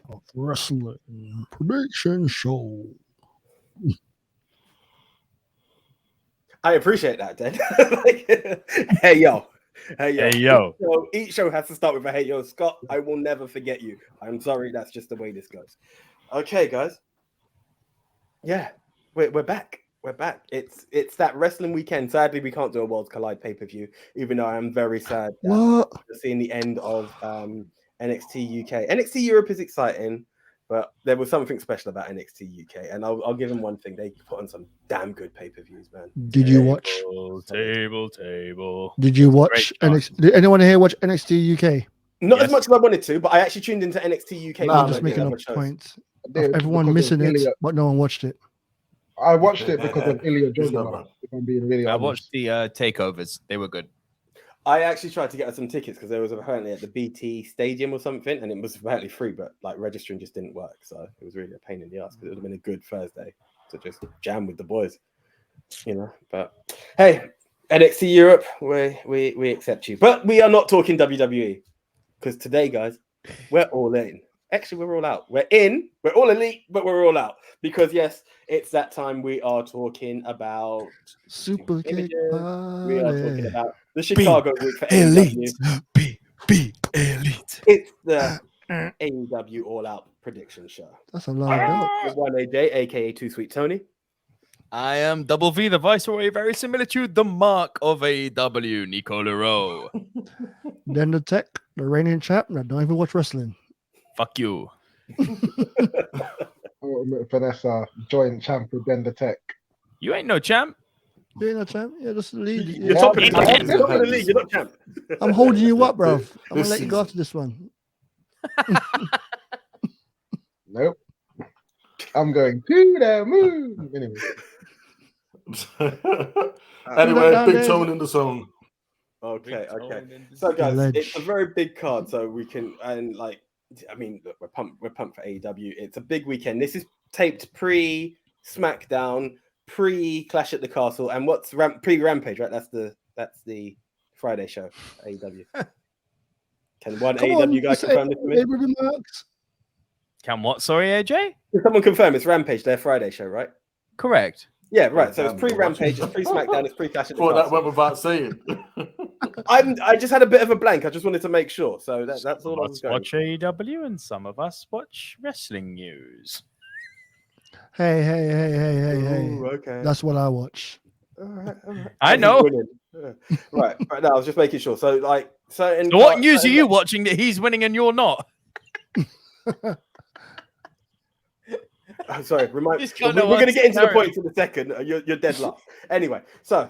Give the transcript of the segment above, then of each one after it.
of Wrestling Prediction Show. I appreciate that, Dan. Hey yo. Hey yo. Each show has to start with a hey yo. Scott, I will never forget you. I'm sorry, that's just the way this goes. Okay, guys. Yeah, we're back. We're back. It's that wrestling weekend. Sadly, we can't do a Worlds Collide pay-per-view, even though I am very sad that seeing the end of NXT UK. NXT Europe is exciting, but there was something special about NXT UK, and I'll give them one thing: they put on some damn good pay-per-views, man. Did you watch? Table. Did you watch NXT? Did anyone here watch NXT UK? Not as much as I wanted to, but I actually tuned into NXT UK. I'm just making a point. Everyone missing it, but no one watched it. I watched it because of Ilya Dragunov, if I'm being really honest. I watched the takeovers. They were good. I actually tried to get us some tickets because there was apparently at the BT Stadium or something, and it was apparently free, but like registering just didn't work. So it was really a pain in the ass because it would have been a good Thursday to just jam with the boys, you know. But hey, NXT Europe, we accept you, but we are not talking WWE because today, guys, we're all in. Actually, we're all out. We're in. We're all elite, but we're all out because yes, it's that time. We are talking about Super Kick. We are talking about the Chicago week for Elite. AEW. Be elite. It's the AEW All Out Predictions show. That's a lot of With one AJ, aka Too Sweet Tony. I am Double V, the Viceroy, very similar to the mark of AEW, Nicola Rowe. Then the Tech, the reigning champ that don't even watch wrestling. Fuck you. Vanessa, joint champ with Den the Tech. You ain't no champ. You ain't no champ. Yeah, just the lead. You're top of the league. You're not champ. I'm holding you up, bro. I'm gonna let you go after this one. Nope. I'm going to the moon. Anyway, Big Tone in the zone. Okay. So guys, it's a very big card, so we can look, we're pumped for AEW. It's a big weekend. This is taped pre-SmackDown, pre-Clash at the Castle, and what's pre-Rampage, right? That's the Friday show, AEW. Can one AEW guy confirm this for me? Can what? Sorry, AJ? Can someone confirm it's Rampage, their Friday show, right? Correct. Yeah, right. So it's pre-Rampage, it's pre-SmackDown, it's pre-Clash at the Castle. That went without saying. I just had a bit of a blank. I just wanted to make sure. So that's all I was going. Watch AEW and some of us watch wrestling news. Hey. Ooh, okay. That's what I watch. All right. I know. Right. No, I was just making sure. So what news are you watching that he's winning and you're not? I'm sorry. We're going to get into the points in a second. You're dead last. Anyway, so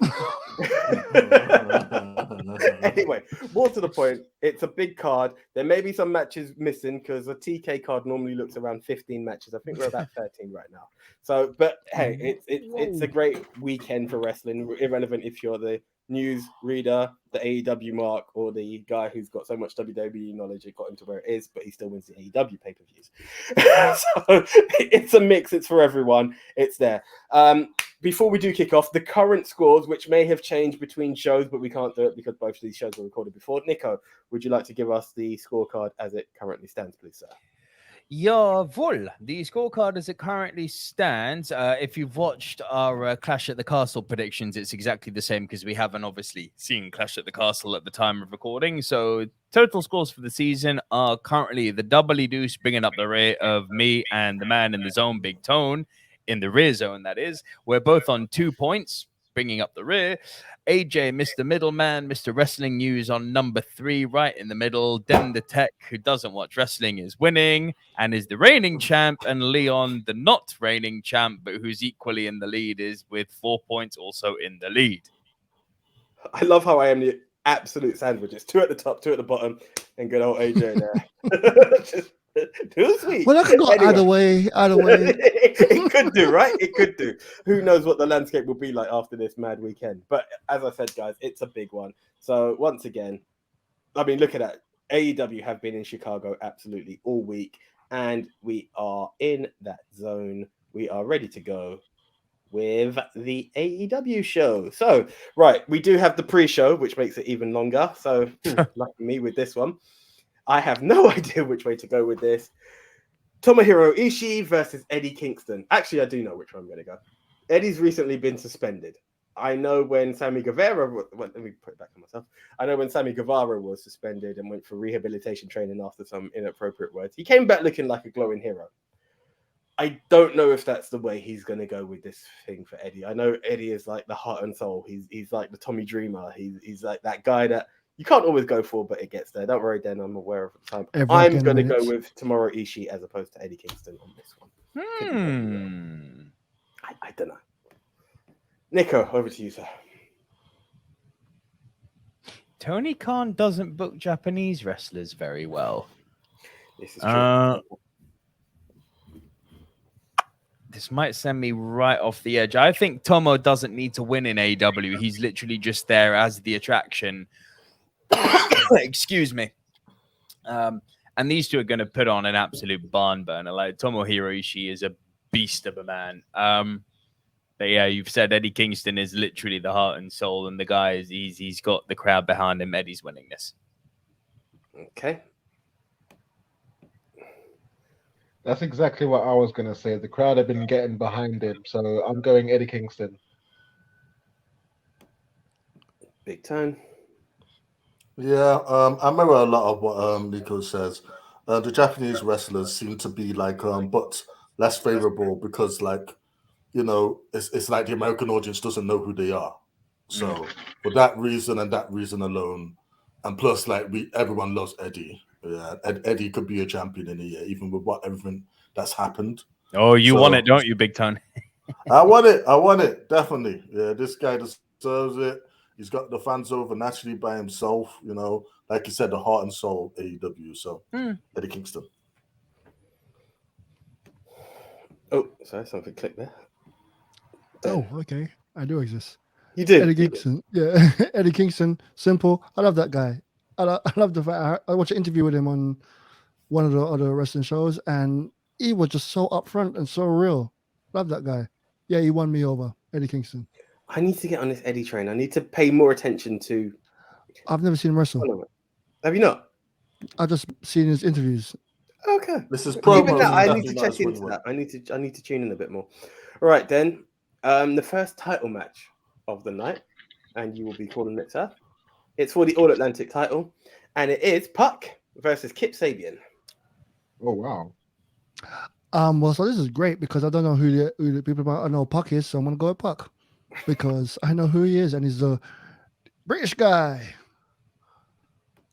more to the point. It's a big card. There may be some matches missing because a TK card normally looks around 15 matches. I think we're about 13 right now. So, but hey, it's a great weekend for wrestling. Irrelevant if you're the news reader, the AEW mark, or the guy who's got so much WWE knowledge it got him to where it is, but he still wins the AEW pay-per-views. So it's a mix. It's for everyone. It's there. Before we do kick off, the current scores, which may have changed between shows, but we can't do it because both of these shows were recorded before. Nico, would you like to give us the scorecard as it currently stands, please, sir? Jawohl. The scorecard as it currently stands, if you've watched our Clash at the Castle predictions, it's exactly the same because we haven't obviously seen Clash at the Castle at the time of recording. So total scores for the season are currently the Doubly Deuce bringing up the rear of me and the man in the zone, Big Tone, in the rear zone, that is. We're both on 2 points, bringing up the rear. AJ, Mr. Middleman, Mr. Wrestling News on number 3, right in the middle. Den the Tech, who doesn't watch wrestling, is winning and is the reigning champ. And Leon, the not reigning champ, but who's equally in the lead, is with 4 points also in the lead. I love how I am the absolute sandwich. It's 2 at the top, 2 at the bottom, and good old AJ there. Too sweet. Well, that could go either way. It could do, right? It could do. Who knows what the landscape will be like after this mad weekend? But as I said, guys, it's a big one. So once again, I mean, look at that. AEW have been in Chicago absolutely all week, and we are in that zone. We are ready to go with the AEW show. So, right, we do have the pre-show, which makes it even longer. So, lucky me with this one. I have no idea which way to go with this. Tomohiro Ishii versus Eddie Kingston. Actually, I do know which one I'm going to go. Eddie's recently been suspended. I know when Sammy Guevara, let me put it back to myself. I know when Sammy Guevara was suspended and went for rehabilitation training after some inappropriate words, he came back looking like a glowing hero. I don't know if that's the way he's going to go with this thing for Eddie. I know Eddie is like the heart and soul. He's like the Tommy Dreamer. He's like that guy that you can't always go for, but it gets there. Don't worry, Dan. I'm aware of the time. I'm going to go with Tomohiro Ishii as opposed to Eddie Kingston on this one. I don't know. Nico, over to you, sir. Tony Khan doesn't book Japanese wrestlers very well. This is true. This might send me right off the edge. I think Tomo doesn't need to win in AEW. He's literally just there as the attraction. Excuse me. And these two are going to put on an absolute barn burner. Like Tomohiro Ishii is a beast of a man. But yeah, you've said Eddie Kingston is literally the heart and soul, and the guy he's got the crowd behind him. Eddie's winning this. Okay. That's exactly what I was going to say. The crowd have been getting behind him, so I'm going Eddie Kingston. Big time. Yeah, I remember a lot of what Nico says. The Japanese wrestlers seem to be like, but less favorable because, like, you know, it's like the American audience doesn't know who they are. So for that reason and that reason alone, and plus, like, everyone loves Eddie. Yeah, Eddie could be a champion in a year, even with everything that's happened. Oh, you want it, don't you, Big Tone? I want it, definitely. Yeah, this guy deserves it. He's got the fans over naturally by himself, you know, like you said, the heart and soul of AEW. So Eddie Kingston. Oh, sorry, something clicked there. Oh, okay. I do exist. You did. Eddie Kingston. Yeah, Eddie Kingston. Simple. I love that guy. I love the fact I watched an interview with him on one of the other wrestling shows, and he was just so upfront and so real. Love that guy. Yeah, he won me over, Eddie Kingston. I need to get on this Eddie train. I need to pay more attention to. I've never seen him wrestle. Have you not? I've just seen his interviews. Okay. This is Even that, I need to check into that. I need to tune in a bit more. All right, then. The first title match of the night, and you will be calling it, sir. It's for the All Atlantic title, and it is Puck versus Kip Sabian. Oh wow! Well, so this is great because I don't know who the people I know Puck is, so I'm gonna go with Puck because I know who he is, and he's a British guy.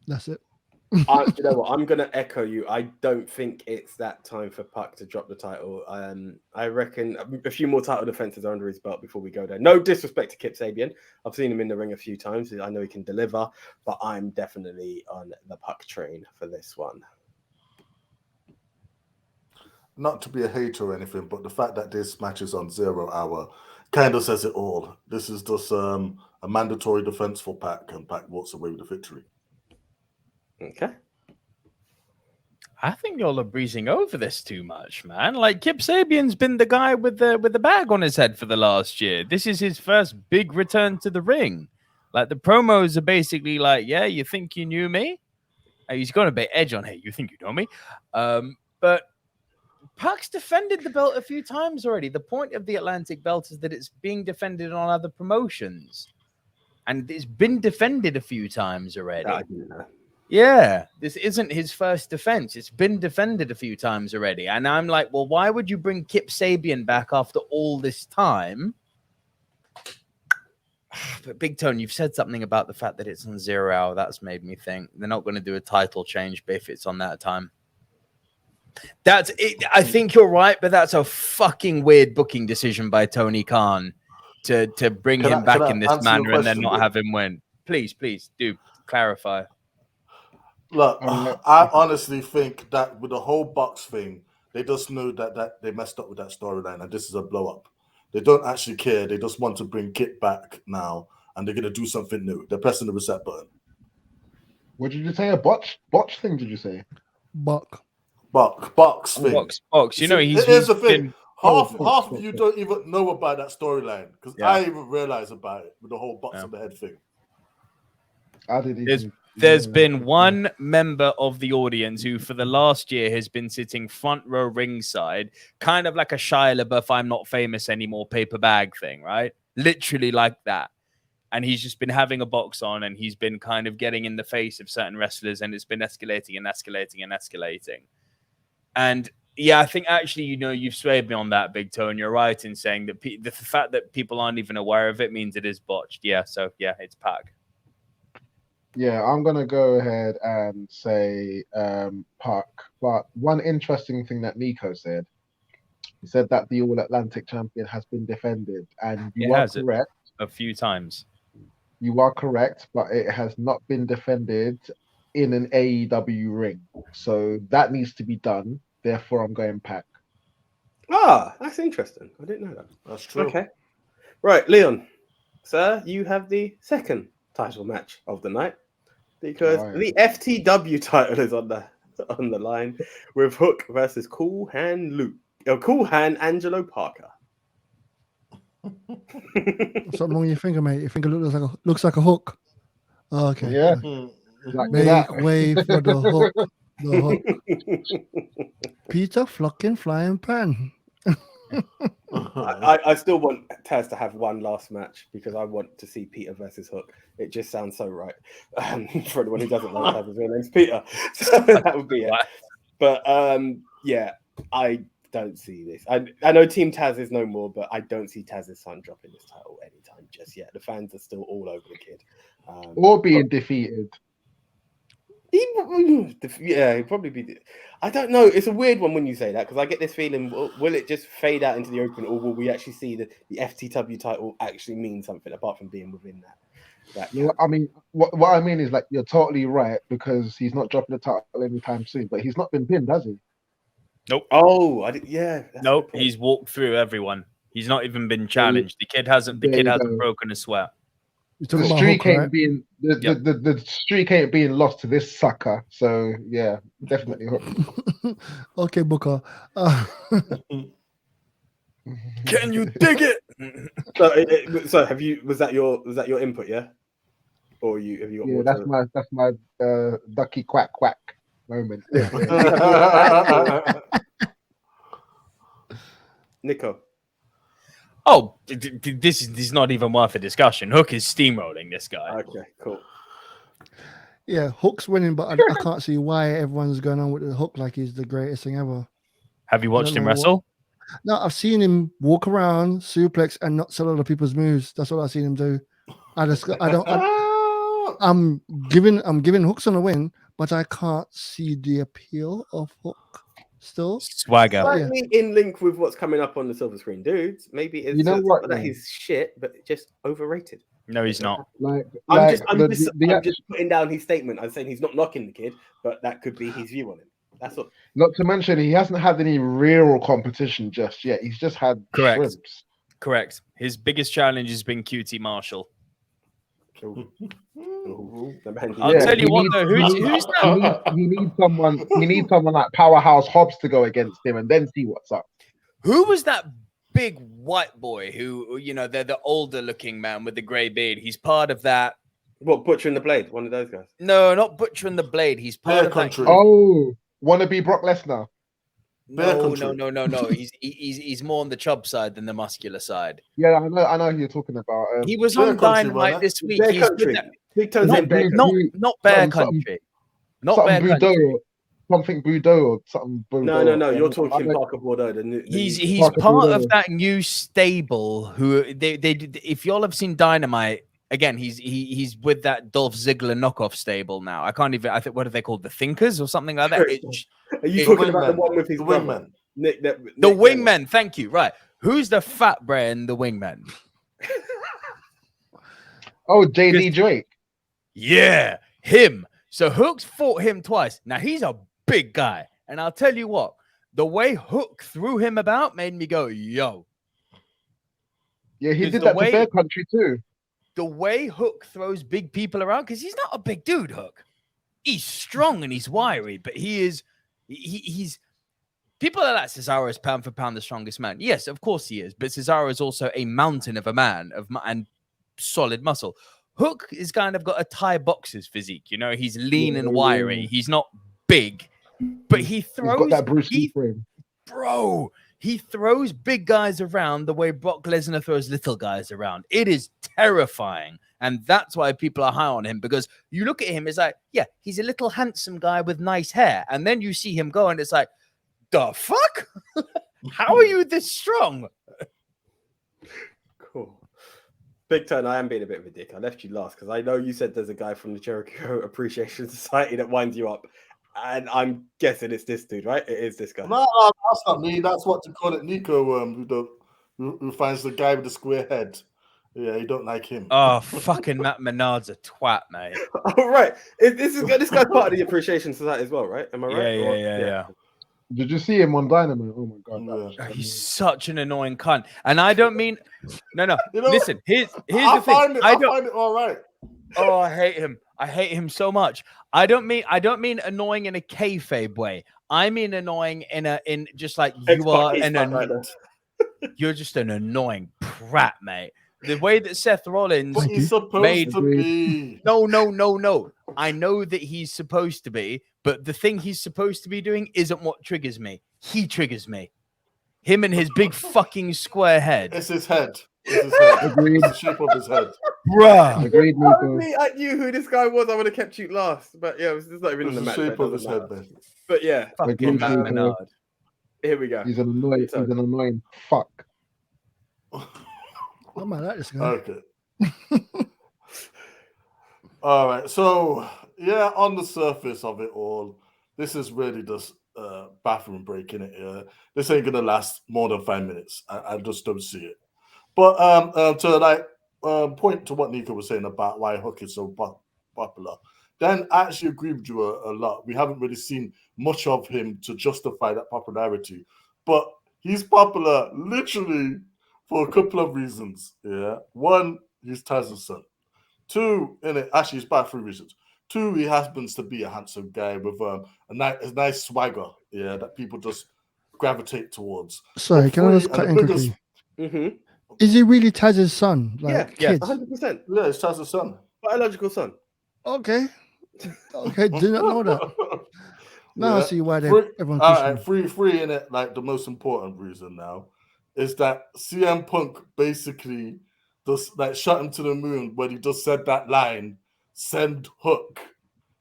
That's it. You know what? I'm gonna echo you. I don't think it's that time for Puck to drop the title. I reckon a few more title defenses are under his belt before we go there. No disrespect to Kip Sabian. I've seen him in the ring a few times. I know he can deliver, but I'm definitely on the Puck train for this one. Not to be a hater or anything, but the fact that this match is on 0 hour kind of says it all. This is just a mandatory defense for Pac, and Pac walks away with the victory. Okay. I think y'all are breezing over this too much, man. Like Kip Sabian's been the guy with the bag on his head for the last year. This is his first big return to the ring. Like the promos are basically like, yeah, you think you knew me? He's got a bit edge on, hey, you think you know me? But Pac's defended the belt a few times already. The point of the Atlantic belt is that it's being defended on other promotions. And it's been defended a few times already. I didn't know. Yeah, this isn't his first defense. It's been defended a few times already. And I'm like, well, why would you bring Kip Sabian back after all this time? But Big Tone, you've said something about the fact that it's on 0 hour. That's made me think they're not going to do a title change if it's on that time. That's it. I think you're right, but that's a fucking weird booking decision by Tony Khan to bring him back in this manner and then not have him win. Please do clarify. Look, I honestly think that with the whole box thing, they just knew that they messed up with that storyline, and this is a blow up. They don't actually care. They just want to bring Kit back now, and they're going to do something new. They're pressing the reset button. What did you say? A botch thing? Did you say? Box thing. Box. You know, here's the thing. Half of you don't even know about that storyline because I even realized about it with the whole box on the head thing. I didn't even There's been one member of the audience who, for the last year, has been sitting front row ringside, kind of like a Shia LaBeouf, I'm not famous anymore paper bag thing, right? Literally like that. And he's just been having a box on, and he's been kind of getting in the face of certain wrestlers, and it's been escalating and escalating and escalating. And yeah, I think actually, you've swayed me on that, Big Toe, and you're right in saying that the fact that people aren't even aware of it means it is botched. Yeah, so yeah, it's Pac. Yeah, I'm gonna go ahead and say Pac. But one interesting thing that Nico said, he said that the All Atlantic champion has been defended, and you are correct. A few times. You are correct, but it has not been defended in an AEW ring. So that needs to be done. Therefore, I'm going Pac. Ah, that's interesting. I didn't know that. That's true. Okay. Right, Leon, sir, you have the second title match of the night because the FTW title is on the line with Hook versus Cool Hand Angelo Parker. Something wrong with your finger, mate. Your finger looks like a hook. Oh, okay. Yeah. Make way for the hook. The hook. Peter fucking flying pan. I still want Taz to have one last match because I want to see Peter versus Hook. It just sounds so right. For anyone who doesn't know Taz, his real name's Peter. So that would be it. But yeah, I don't see this. I know Team Taz is no more, but I don't see Taz's son dropping this title anytime just yet. The fans are still all over the kid. Or being defeated. He'd probably be. I don't know. It's a weird one when you say that because I get this feeling: will it just fade out into the open, or will we actually see the FTW title actually mean something apart from being within that? Yeah, I mean, what I mean is like you're totally right because he's not dropping the title anytime soon, but he's not been pinned, has he? Nope. Oh, nope. He's walked through everyone. He's not even been challenged. The kid hasn't broken a sweat. The streak ain't being the streak ain't being lost to this sucker. So yeah, definitely Hook. Okay, Booker. Can you dig it? So was that your input? Yeah. Or have you got more? That's my ducky quack quack moment. Nico. Oh, this is not even worth a discussion. Hook is steamrolling this guy. Okay, cool. Yeah, Hook's winning, but I can't see why everyone's going on with the Hook like he's the greatest thing ever. Have you watched him wrestle? No, I've seen him walk around, suplex, and not sell other people's moves. That's all I've seen him do. I'm giving Hooks on a win, but I can't see the appeal of Hook. Still swagger, slightly in link with what's coming up on the silver screen, dudes. Maybe it's that he's shit, but just overrated. No, he's not. I'm just putting down his statement. I'm saying he's not knocking the kid, but that could be his view on him. That's all. Not to mention he hasn't had any real competition just yet. He's just had shrimps. Correct. His biggest challenge has been QT Marshall. I'll tell you what, though. Who's that? He needs someone like Powerhouse Hobbs to go against him, and then see what's up. Who was that big white boy who, they're the older looking man with the grey beard? He's part of that. What, Butcher and the Blade? One of those guys? No, not Butcher and the Blade. He's part of Country. that. Oh, wannabe Brock Lesnar. No. He's more on the chub side than the muscular side. Yeah, I know who you're talking about. He was on Dynamite this week. Not Bear Country. Not Bear Country. Something Budo or something. Budo. No. You're talking Parker Bordeaux. He's part of that new stable. Who they if y'all have seen Dynamite. Again, he's with that Dolph Ziggler knockoff stable now. I think what are they called? The Thinkers or something like that? Are you talking about the one with his wingman? The wingmen. Thank you. Right. Who's the fat brain? The wingman. Oh, JD Drake. Yeah, him. So Hook's fought him twice. Now he's a big guy, and I'll tell you what. The way Hook threw him about made me go, yo. Yeah, he did that to Bear Country too. The way Hook throws big people around, because he's not a big dude, Hook. He's strong and he's wiry, but he's people are like Cesaro is pound for pound the strongest man. Yes, of course he is, but Cesaro is also a mountain of a man and solid muscle. Hook is kind of got a Thai boxer's physique. You know, he's lean and Yeah. wiry. He's not big, but he He's throws. got that Bruce Lee frame. Bro, he throws big guys around the way Brock Lesnar throws little guys around. It is terrifying. And that's why people are high on him, because you look at him, it's like, yeah, he's a little handsome guy with nice hair. And then you see him go and it's like, the fuck? How are you this strong? Cool. Big Turn, I am being a bit of a dick. I left you last because I know you said there's a guy from the Jericho Appreciation Society that winds you up. And I'm guessing it's this dude, right? It is this guy. No, that's not me. That's what you call it, Nico, who finds the guy with the square head. Yeah, you don't like him. Oh, fucking Matt Menard's a twat, mate. Oh, right. This guy's part of the Appreciation Society as well, right? Am I right? Yeah. Did you see him on Dynamite? Oh my god, that was Oh, funny. he's such an annoying cunt. And I don't mean no. You know, Listen, here's I the thing. find it all right. Oh, I hate him. I hate him so much. I don't mean annoying in a kayfabe way. I mean annoying in just like you are you're just an annoying prat, mate. The way that Seth Rollins But he's supposed to be. No. I know that he's supposed to be, but the thing he's supposed to be doing isn't what triggers me. He triggers me. Him and his big fucking square head. It's his head. It's his head. Agreed. It's the shape of his head. Bruh. Agreed, Nico. Only I knew who this guy was. I would have kept you last. But yeah, it's not even in It's the the match. shape but it of his doesn't head, matter. man. But yeah, Fucking Matt Agreed. Menard. here we go. He's an annoying fuck. I might like this guy. Okay. All right. So, yeah, on the surface of it all, this is really just bathroom break, in it. This ain't going to last more than 5 minutes. I just don't see it. But to point to what Nico was saying about why Hook is so popular, then I actually agree with you a lot. We haven't really seen much of him to justify that popularity. But he's popular literally for a couple of reasons. Yeah. One, he's Taz's son. Two, actually, it's about 3 reasons. Two, he happens to be a handsome guy with a nice swagger, yeah, that people just gravitate towards. Sorry, But can I three, just and cut the in biggest- quickly? Is he really Taz's son? Like Yeah, kids? 100%. Yeah, it's Taz's son. Biological son. Okay. Okay, did not know that. Now I Yeah. see why everyone All pushing right, him. free in it. Like the most important reason now is that CM Punk basically just like shot him to the moon when he just said that line, "Send Hook."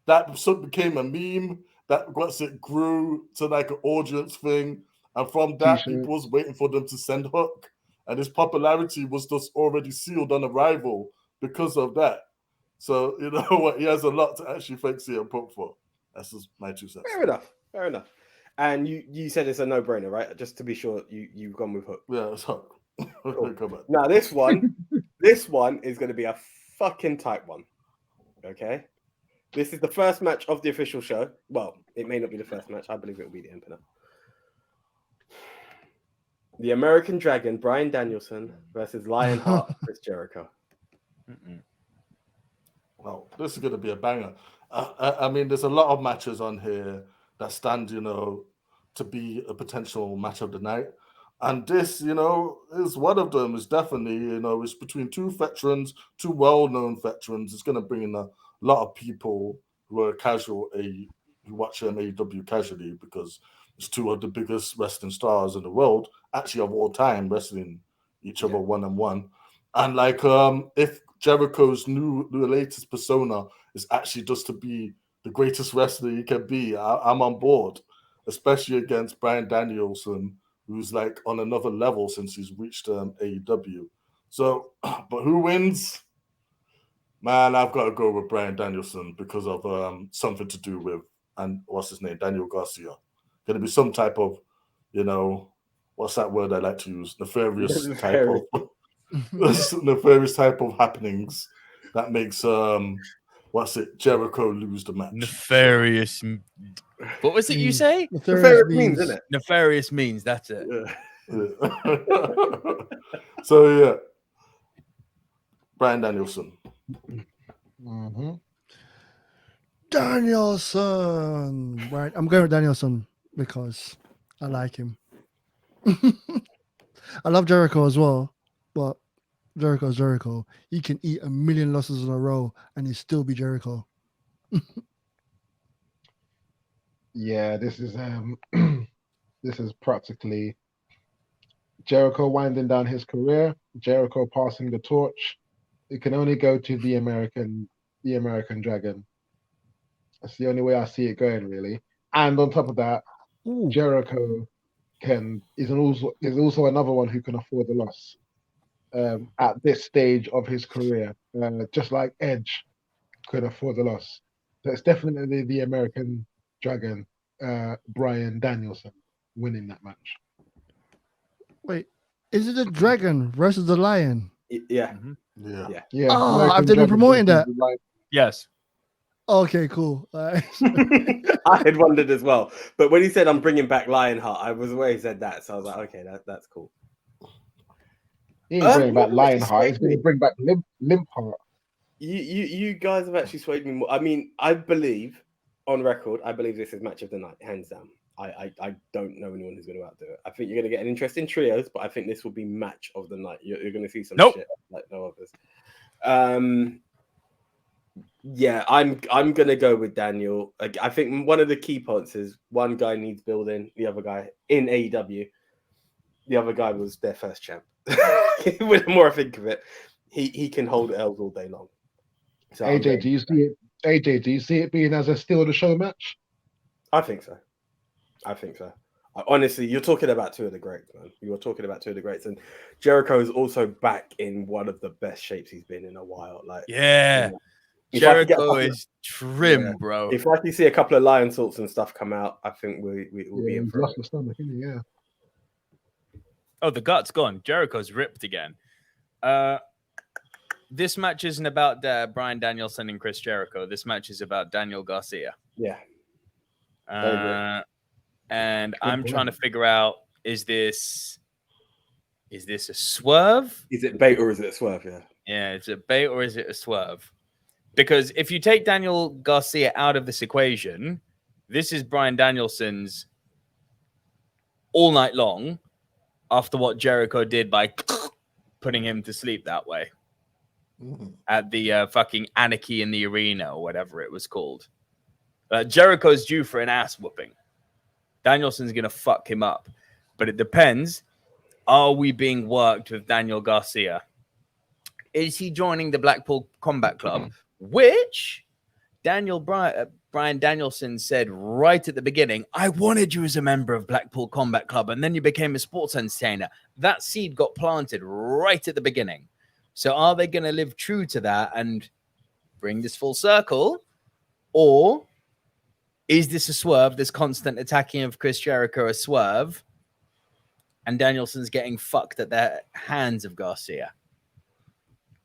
That became a meme. That grew to like an audience thing, and from that, T-shirt. people was waiting for them to send Hook, and his popularity was just already sealed on arrival because of that. So you know what? He has a lot to actually thank CM Punk for. That's just my 2 cents. Fair enough. And you said it's a no-brainer, right? Just to be sure you've gone with Hook. Yeah, it's Hook. Cool. Come on. Now this one is going to be a fucking tight one. Okay? This is the first match of the official show. Well, it may not be the first match. I believe it will be the opener. The American Dragon, Bryan Danielson versus Lionheart, Chris Jericho. Well, this is going to be a banger. I mean, there's a lot of matches on here that stand, to be a potential match of the night. And this, is one of them. It's definitely, it's between two veterans, two well-known veterans. It's going to bring in a lot of people who are who watch AEW casually, because it's two of the biggest wrestling stars in the world, actually of all time, wrestling each other one-on-one. And like, if Jericho's the latest persona is actually just to be the greatest wrestler he can be, I'm on board, especially against Bryan Danielson, who's like on another level since he's reached AEW. So, but who wins? Man, I've got to go with Bryan Danielson because of something to do with, and what's his name? Daniel Garcia. Going to be some type of, what's that word I like to use? Nefarious type of happenings that makes Jericho lose the match. Nefarious. What was it you say? Nefarious means, isn't it? Nefarious means, that's it. Yeah. So yeah, Bryan Danielson. Mm-hmm. Danielson. Right, I'm going with Danielson because I like him. I love Jericho as well, but Jericho's Jericho. He can eat 1,000,000 losses in a row and he still be Jericho. Yeah, this is this is practically Jericho winding down his career, Jericho passing the torch. It can only go to the American Dragon. That's the only way I see it going, really. And on top of that, Ooh. Jericho is also another one who can afford the loss at this stage of his career, just like Edge could afford the loss. So it's definitely the American Dragon, Bryan Danielson, winning that match. Wait, is it the dragon versus the lion? Yeah. Yeah. Yeah. Yeah. Oh, American have they been Dragon promoting versus that? the Lion. Yes. Okay, cool. I had wondered as well. But when he said I'm bringing back Lionheart, I was aware he said that. So I was like, okay, that's cool. He ain't bringing back you Lionheart. He's swayed going to me. bring back Limpheart. You guys have actually swayed me more. I mean, I believe on record, I believe this is match of the night, hands down. I don't know anyone who's going to outdo it. I think you're going to get an interesting trios, but I think this will be match of the night. You're going to see some shit like no others. Yeah, I'm going to go with Daniel. I think one of the key points is one guy needs building, the other guy in AEW. The other guy was their first champ. The more I think of it, he can hold L's all day long. So AJ, do you see it? AJ, do you see it being as a steal of the show match? I think so. Honestly, you're talking about two of the greats, man. You're talking about two of the greats, and Jericho is also back in one of the best shapes he's been in a while. Like, Yeah. if I could get a Jericho couple is trim, Yeah. bro. if I can see a couple of lion salts and stuff come out, I think we'll be in He's for it. lost the stomach, isn't he? Yeah. Oh, the gut's gone. Jericho's ripped again. This match isn't about Bryan Danielson and Chris Jericho. This match is about Daniel Garcia. Yeah. agree. And Good I'm point. trying to figure out, is this a swerve? Is it bait or is it a swerve? Yeah. Yeah, is it bait or is it a swerve? Because if you take Daniel Garcia out of this equation, this is Bryan Danielson's all night long after what Jericho did by putting him to sleep that way at the fucking Anarchy in the Arena or whatever it was called. Jericho's due for an ass whooping. Danielson's going to fuck him up. But it depends. Are we being worked with Daniel Garcia? Is he joining the Blackpool Combat Club? Which Bryan Danielson said right at the beginning, I wanted you as a member of Blackpool Combat Club, and then you became a sports entertainer. That seed got planted right at the beginning. So are they going to live true to that and bring this full circle? Or is this a swerve, this constant attacking of Chris Jericho a swerve, and Danielson's getting fucked at the hands of Garcia?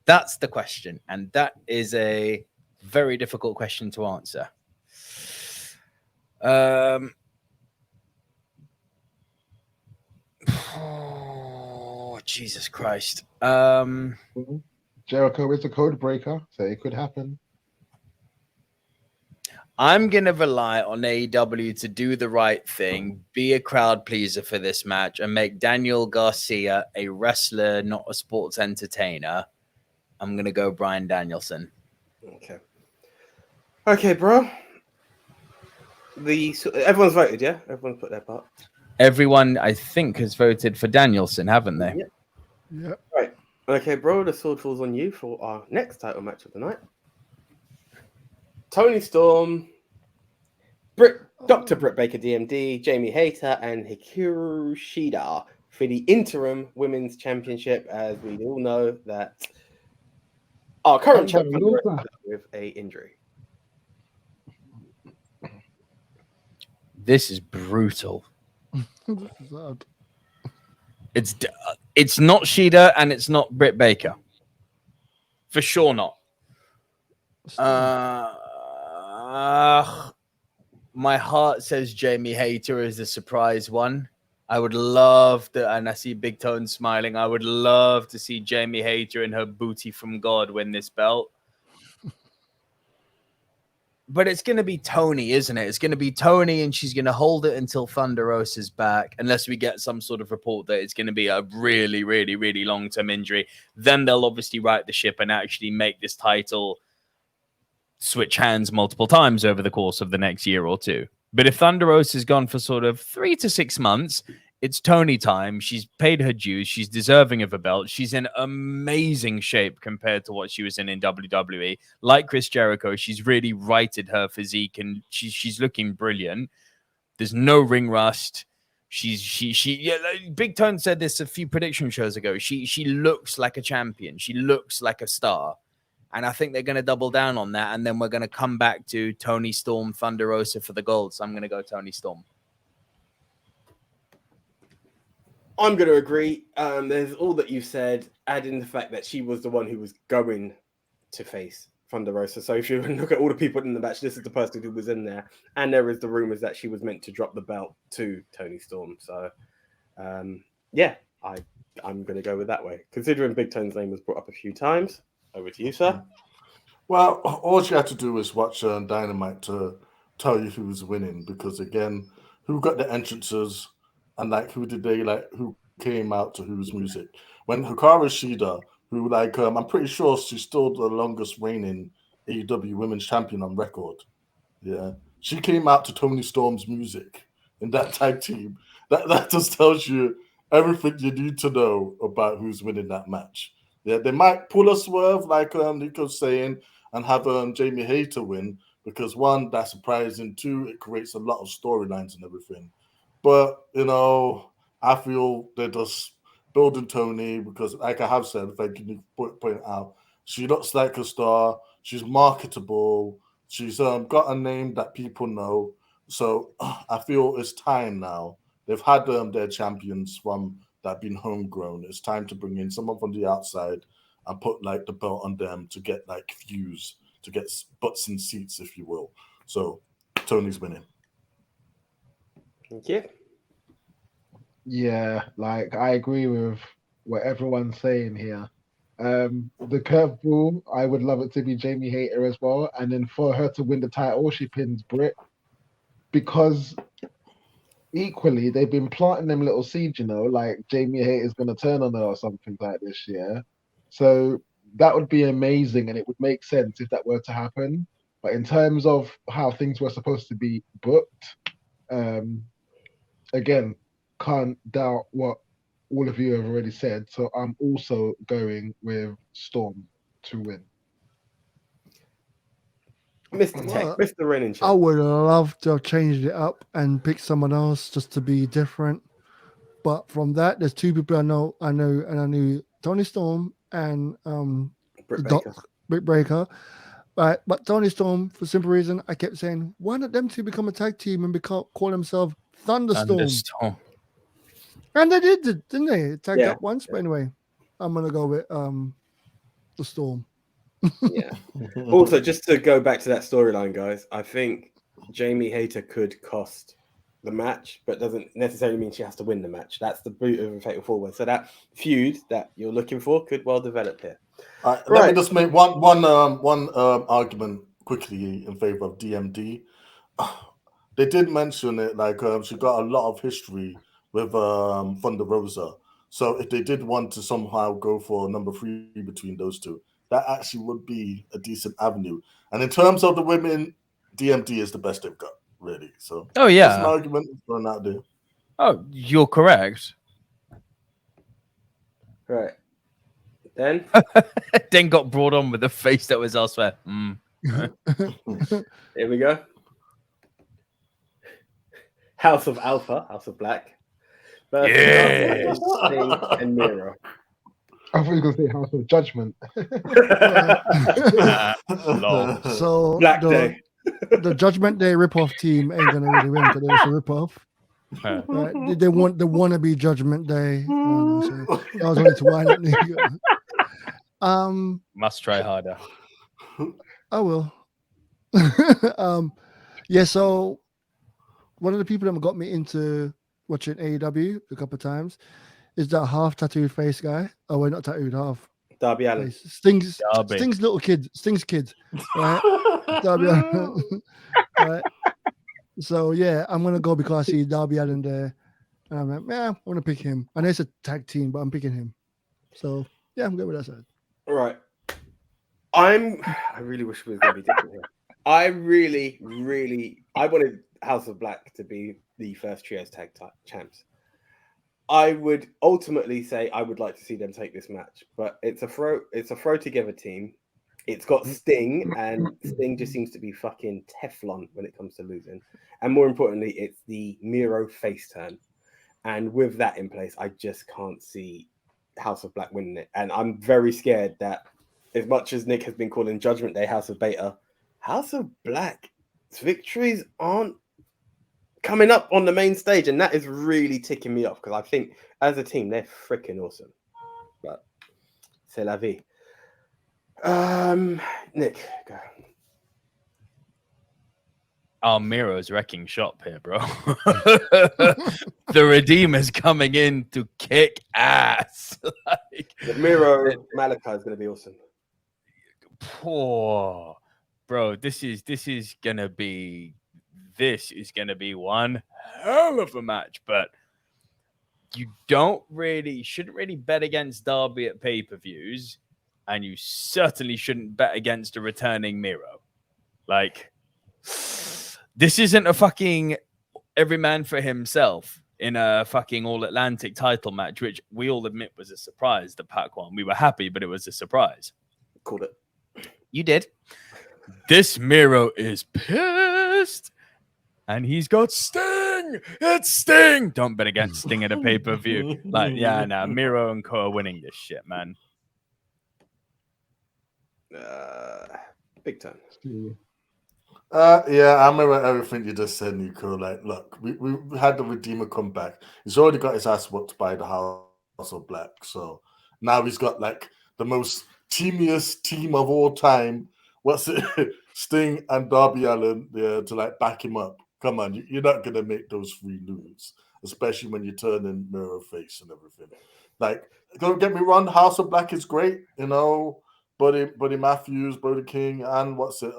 That's the question, and that is a very difficult question to answer. Oh, Jesus Christ. Jericho is a code breaker, so it could happen. I'm going to rely on AEW to do the right thing, be a crowd pleaser for this match, and make Daniel Garcia a wrestler, not a sports entertainer. I'm going to go Bryan Danielson. Okay, bro. Everyone's voted, yeah? Everyone's put their part. Everyone, I think, has voted for Danielson, haven't they? Yeah. Right. Okay, bro. The sword falls on you for our next title match of the night. Tony Storm, Dr. Britt Baker, DMD, Jamie Hayter, and Hikaru Shida for the interim women's championship. As we all know that our current champion with a injury. This is brutal. It's not Shida and it's not Britt Baker. For sure not. My heart says Jamie Hayter is the surprise one. I would love to, and I see Big Tone smiling, I would love to see Jamie Hayter and her booty from God win this belt. But it's going to be Tony, isn't it? It's going to be Tony, and she's going to hold it until Thunder Rosa's back, unless we get some sort of report that it's going to be a really, really, really long-term injury. Then they'll obviously right the ship and actually make this title switch hands multiple times over the course of the next year or two. But if Thunder Rosa's gone for sort of 3 to 6 months, it's Tony time. She's paid her dues. She's deserving of a belt. She's in amazing shape compared to what she was in WWE. Like Chris Jericho, she's really righted her physique and she's looking brilliant. There's no ring rust. Big Tone said this a few prediction shows ago. She looks like a champion. She looks like a star. And I think they're going to double down on that. And then we're going to come back to Tony Storm, Thunder Rosa for the gold. So I'm going to go Tony Storm. I'm going to agree. There's all that you said, adding the fact that she was the one who was going to face Thunder Rosa. So if you look at all the people in the match, this is the person who was in there. And there is the rumors that she was meant to drop the belt to Tony Storm. So, I'm going to go with that way. Considering Big Tone's name was brought up a few times. Over to you, sir. Well, all you have to do is watch Dynamite to tell you who's winning. Because again, who got the entrances? And who came out to whose music? When Hikaru Shida, who I'm pretty sure she's still the longest reigning AEW Women's Champion on record. Yeah, she came out to Tony Storm's music in that tag team. That just tells you everything you need to know about who's winning that match. Yeah, they might pull a swerve like Nico's saying and have Jamie Hayter win because one, that's surprising. Two, it creates a lot of storylines and everything. But, I feel they're just building Tony because, like I have said, thank you for pointing out, she looks like a star. She's marketable. She's got a name that people know. So I feel it's time now. They've had their champions that have been homegrown. It's time to bring in someone from the outside and put the belt on them to get views, to get butts in seats, if you will. So Tony's winning. Thank you. Yeah, I agree with what everyone's saying here. The curveball, I would love it to be Jamie Hayter as well. And then for her to win the title, she pins Britt. Because equally, they've been planting them little seeds, like Jamie Hayter's going to turn on her or something like this year. So that would be amazing and it would make sense if that were to happen. But in terms of how things were supposed to be booked, again, can't doubt what all of you have already said. So I'm also going with Storm to win. Mr. Tech, Mr. Reigning I would love to have changed it up and picked someone else just to be different. But from that, there's two people I knew Tony Storm and Britt Baker. Right, but Tony Storm, for simple reason, I kept saying, why not them two become a tag team and call themselves Thunderstorm? And they did, didn't they? Tagged up once, but anyway, I'm gonna go with the Storm. Yeah. Also, just to go back to that storyline, guys, I think Jamie Hayter could cost the match, but doesn't necessarily mean she has to win the match. That's the boot of a fatal forward. So that feud that you're looking for could well develop here. Let me just make one argument quickly in favor of DMD. They did mention it, she got a lot of history with Thunder Rosa. So if they did want to somehow go for number 3 between those two, that actually would be a decent avenue. And in terms of the women, DMD is the best they've got, really. So that's an argument thrown out there. Oh, you're correct. Right. Then? Then got brought on with the face that was elsewhere. Here we go. House of Alpha, House of Black. Yes. And Miro. I thought you were going to say House of Judgment. So Black Day. The Judgment Day ripoff team ain't gonna really win because it's a ripoff. Right? They want the wannabe Judgment Day. So that was only to wind up. Must try harder. I will. So one of the people that got me into watching AEW a couple of times is that half tattooed face guy. Oh, wait, not tattooed, half Darby Allin. Sting's Darby. little kid. Sting's kid. Right. Darby Allin. Right. So yeah, I'm gonna go because I see Darby Allin there, and I'm like, yeah, I'm gonna pick him. I know it's a tag team, but I'm picking him. So yeah, I'm good with that side. All right. I really wish we were going to be different here. I wanted House of Black to be the first trios tag champs. I would ultimately say I would like to see them take this match, but it's a throw together team. It's got Sting, and Sting just seems to be fucking Teflon when it comes to losing. And more importantly, it's the Miro face turn. And with that in place, I just can't see House of Black winning it. And I'm very scared that as much as Nick has been calling Judgment Day House of Beta, House of Black's victories aren't coming up on the main stage. And that is really ticking me off because I think as a team, they're freaking awesome. But c'est la vie. Nick, go. Oh, Miro's wrecking shop here, bro. The Redeemer's coming in to kick ass. Miro Malachi is going to be awesome. Poor bro, this is gonna be one hell of a match, but you shouldn't really bet against Darby at pay-per-views, and you certainly shouldn't bet against a returning Miro. Like, this isn't a fucking every man for himself in a fucking All Atlantic title match, which we all admit was a surprise that Pac won. We were happy, but it was a surprise. Called it. You did. This Miro is pissed. And he's got Sting. It's Sting. Don't bet against Sting at a pay-per-view. Like, yeah, nah, Miro and Co are winning this shit, man. Big time. Yeah, I remember everything you just said, Nico. Like, look, we had the Redeemer come back. He's already got his ass whooped by the House of Black. So now he's got like the most teamiest team of all time. What's it? Sting and Darby Allin there to like back him up. Come on, you're not gonna make those three lose, especially when you turn in Mirror face and everything. Like, don't get me wrong, House of Black is great, you know. Buddy Matthews, Brody King, and what's it?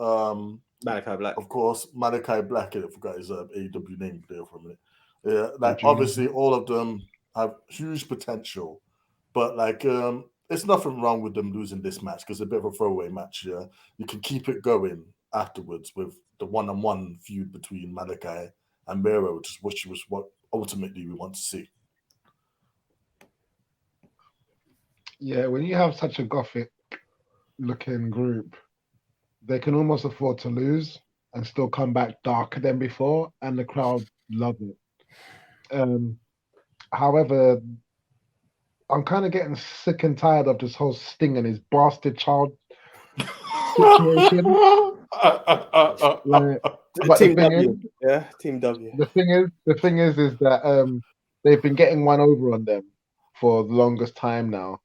Malachi Black. Of course, Malachi Black. I forgot his AEW name there for a minute. Yeah, like obviously all of them have huge potential, but like it's nothing wrong with them losing this match because it's a bit of a throwaway match. Yeah, you can keep it going afterwards with the one-on-one feud between Malachi and Miro, which was what ultimately we want to see. Yeah, when you have such a gothic-looking group, they can almost afford to lose and still come back darker than before, and the crowd love it. However, I'm kind of getting sick and tired of this whole Sting and his bastard child situation. Team W. Yeah, Team W. The thing is that they've been getting one over on them for the longest time now.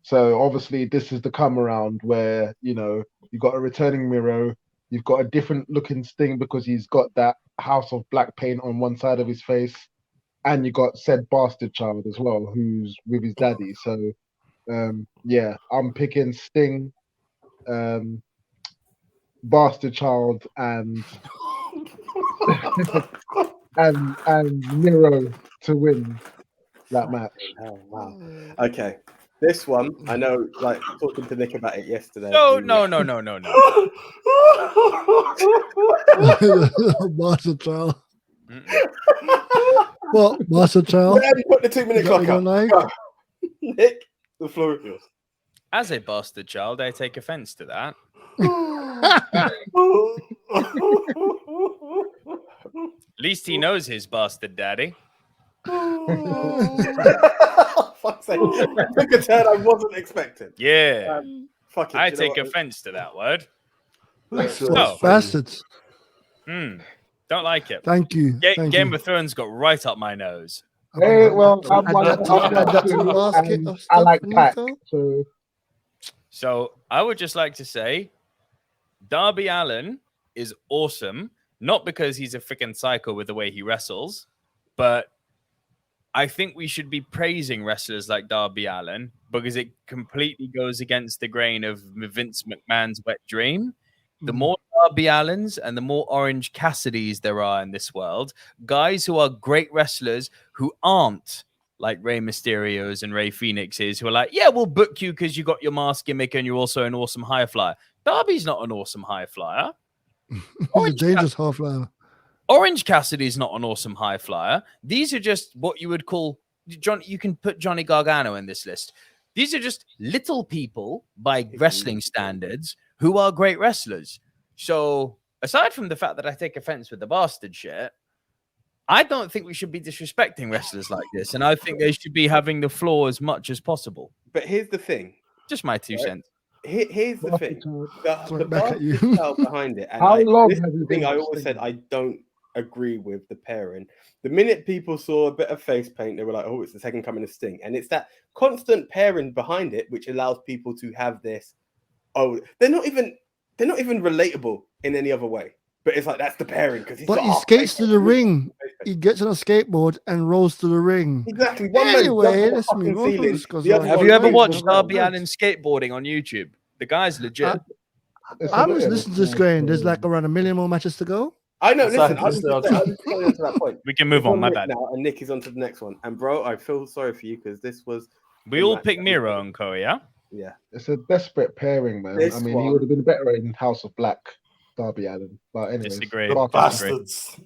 So obviously this is the come around where, you know, you've got a returning Miro, you've got a different looking Sting because he's got that House of Black paint on one side of his face, and you got said bastard child as well, who's with his daddy. So yeah, I'm picking Sting, bastard child, and and Miro to win that match. Oh, wow. Okay. This one, I know, like, talking to Nick about it yesterday. No. Master Child. What? Master Child? Yeah, you put the 2-minute clock up. Like? Nick, the floor is yours. As a bastard child, I take offense to that. At least he knows his bastard daddy. Fuck's sake. Took a turn I wasn't expecting. Yeah. Fuck it. I you know take what? offense to that word. Oh, bastards. Don't like it. Thank you. Thank Game you. of Thrones got right up my nose. Hey, well, Add that to the basket of I stuff, like Pac, Nico. So I would just like to say Darby Allin is awesome, not because he's a freaking psycho with the way he wrestles, but I think we should be praising wrestlers like Darby Allin because it completely goes against the grain of Vince McMahon's wet dream. The more Darby Allins and the more Orange Cassidys there are in this world, guys who are great wrestlers who aren't like Rey Mysterios and Rey Phoenixes, who are like, yeah, we'll book you because you got your mask gimmick and you're also an awesome high flyer. Darby's not an awesome high flyer. He's a dangerous half flyer. Orange Cassidy is not an awesome high flyer. These are just what you would call John. You can put Johnny Gargano in this list. These are just little people by wrestling standards who are great wrestlers. So aside from the fact that I take offense with the bastard shit, I don't think we should be disrespecting wrestlers like this. And I think they should be having the floor as much as possible. But here's the thing. Just my 2 cents. Here's the thing. The back at you. bastard style behind it. And How long this have is you the thing been I always said I don't agree with the pairing. The minute people saw a bit of face paint, they were like, oh, it's the second coming of Sting. And it's that constant pairing behind it which allows people to have this. Oh, they're not even relatable in any other way. But it's like that's the pairing because But he skates to the ring. He gets on a skateboard and rolls to the ring. Exactly. Anyway, let's move on. Have you ever watched Darby Allin skateboarding on YouTube? The guy's legit. I was listening to this going. There's like around 1 million more matches to go. I know. Listen, Exactly. I was just going on to that point. We can move on. My bad. Now, and Nick is on to the next one. And bro, I feel sorry for you because this was. We all pick Miro and Co. Yeah. Yeah. It's a desperate pairing, man. This I mean, one- he would have been better in House of Black, Darby Allin. But anyway, Disagree. The bastards.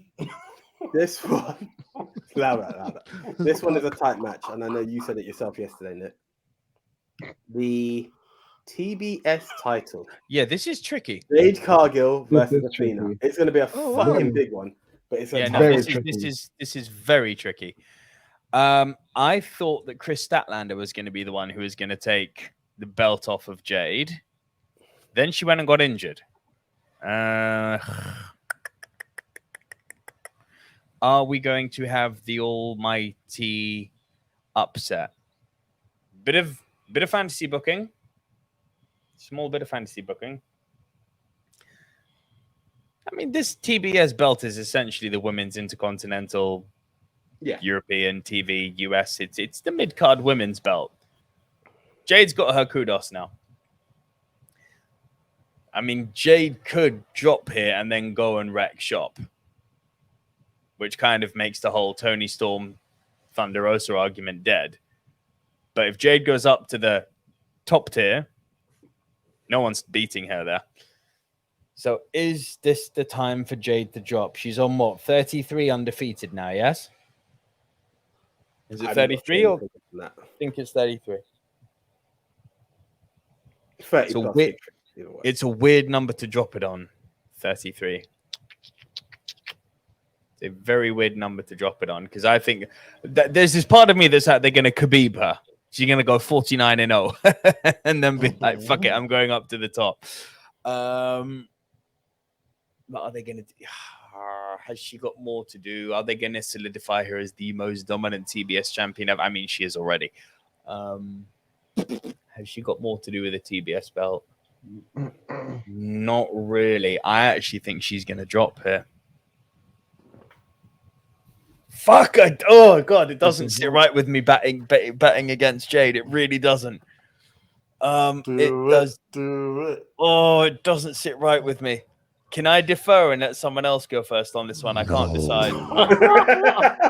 This one. louder. This one is a tight match, and I know you said it yourself yesterday, Nick. The TBS title. Yeah, this is tricky. Jade Cargill This versus is Athena. tricky. It's going to be a Oh, fucking wow. big one. But it's a Yeah, tough no, very this tricky. is very tricky. I thought that Chris Statlander was going to be the one who was going to take the belt off of Jade. Then she went and got injured. Are we going to have the almighty upset? Bit of fantasy booking. Small bit of fantasy booking. I mean, this TBS belt is essentially the women's intercontinental, European TV, US. It's the mid-card women's belt. Jade's got her kudos now. I mean, Jade could drop here and then go and wreck shop, which kind of makes the whole Tony Storm Thunder Rosa argument dead. But if Jade goes up to the top tier, no one's beating her there. So is this the time for Jade to drop? She's on what, 33 undefeated now, yes? Is it 33 or I think it's 33? 30 So plus weird. either way. It's a weird number to drop it on, 33. It's a very weird number to drop it on because I think that there's this part of me that's like they're going to Khabib her. She's going to go 49-0 and then be like, fuck it, I'm going up to the top. But are they going to... Has she got more to do? Are they going to solidify her as the most dominant TBS champion ever? I mean, she is already. Has she got more to do with the TBS belt? Not really. I actually think she's going to drop here. Fuck! Oh god, it doesn't sit right with me betting against Jade. It really doesn't. It does. Do it. Oh, it doesn't sit right with me. Can I defer and let someone else go first on this one? I can't decide.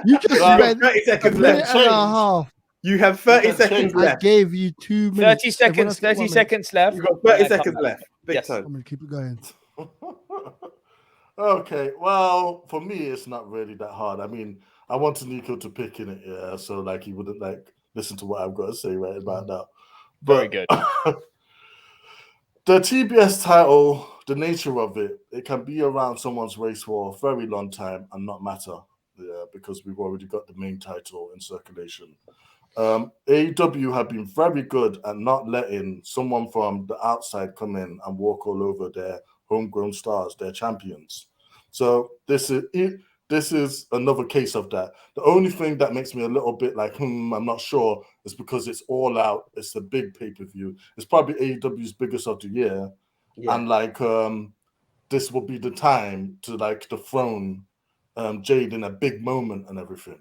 You just Right, spent 30 a seconds minute left. and a half. You have 30 That's seconds changed. I left. gave you 2 minutes. 30 seconds. 30 seconds left. You've got 30 And I come seconds back. left. Big Yes. time. I'm gonna keep it going. Okay, well, for me, it's not really that hard. I mean, I wanted Nico to pick in it, yeah, so like he wouldn't like listen to what I've got to say right about now. Very good. The TBS title, the nature of it, it can be around someone's waist for a very long time and not matter, yeah, because we've already got the main title in circulation. AEW have been very good at not letting someone from the outside come in and walk all over their homegrown stars, their champions. So this is another case of that. The only thing that makes me a little bit like, I'm not sure, is because it's All Out. It's a big pay-per-view. It's probably AEW's biggest of the year. Yeah. And like this will be the time to like dethrone Jade in a big moment and everything.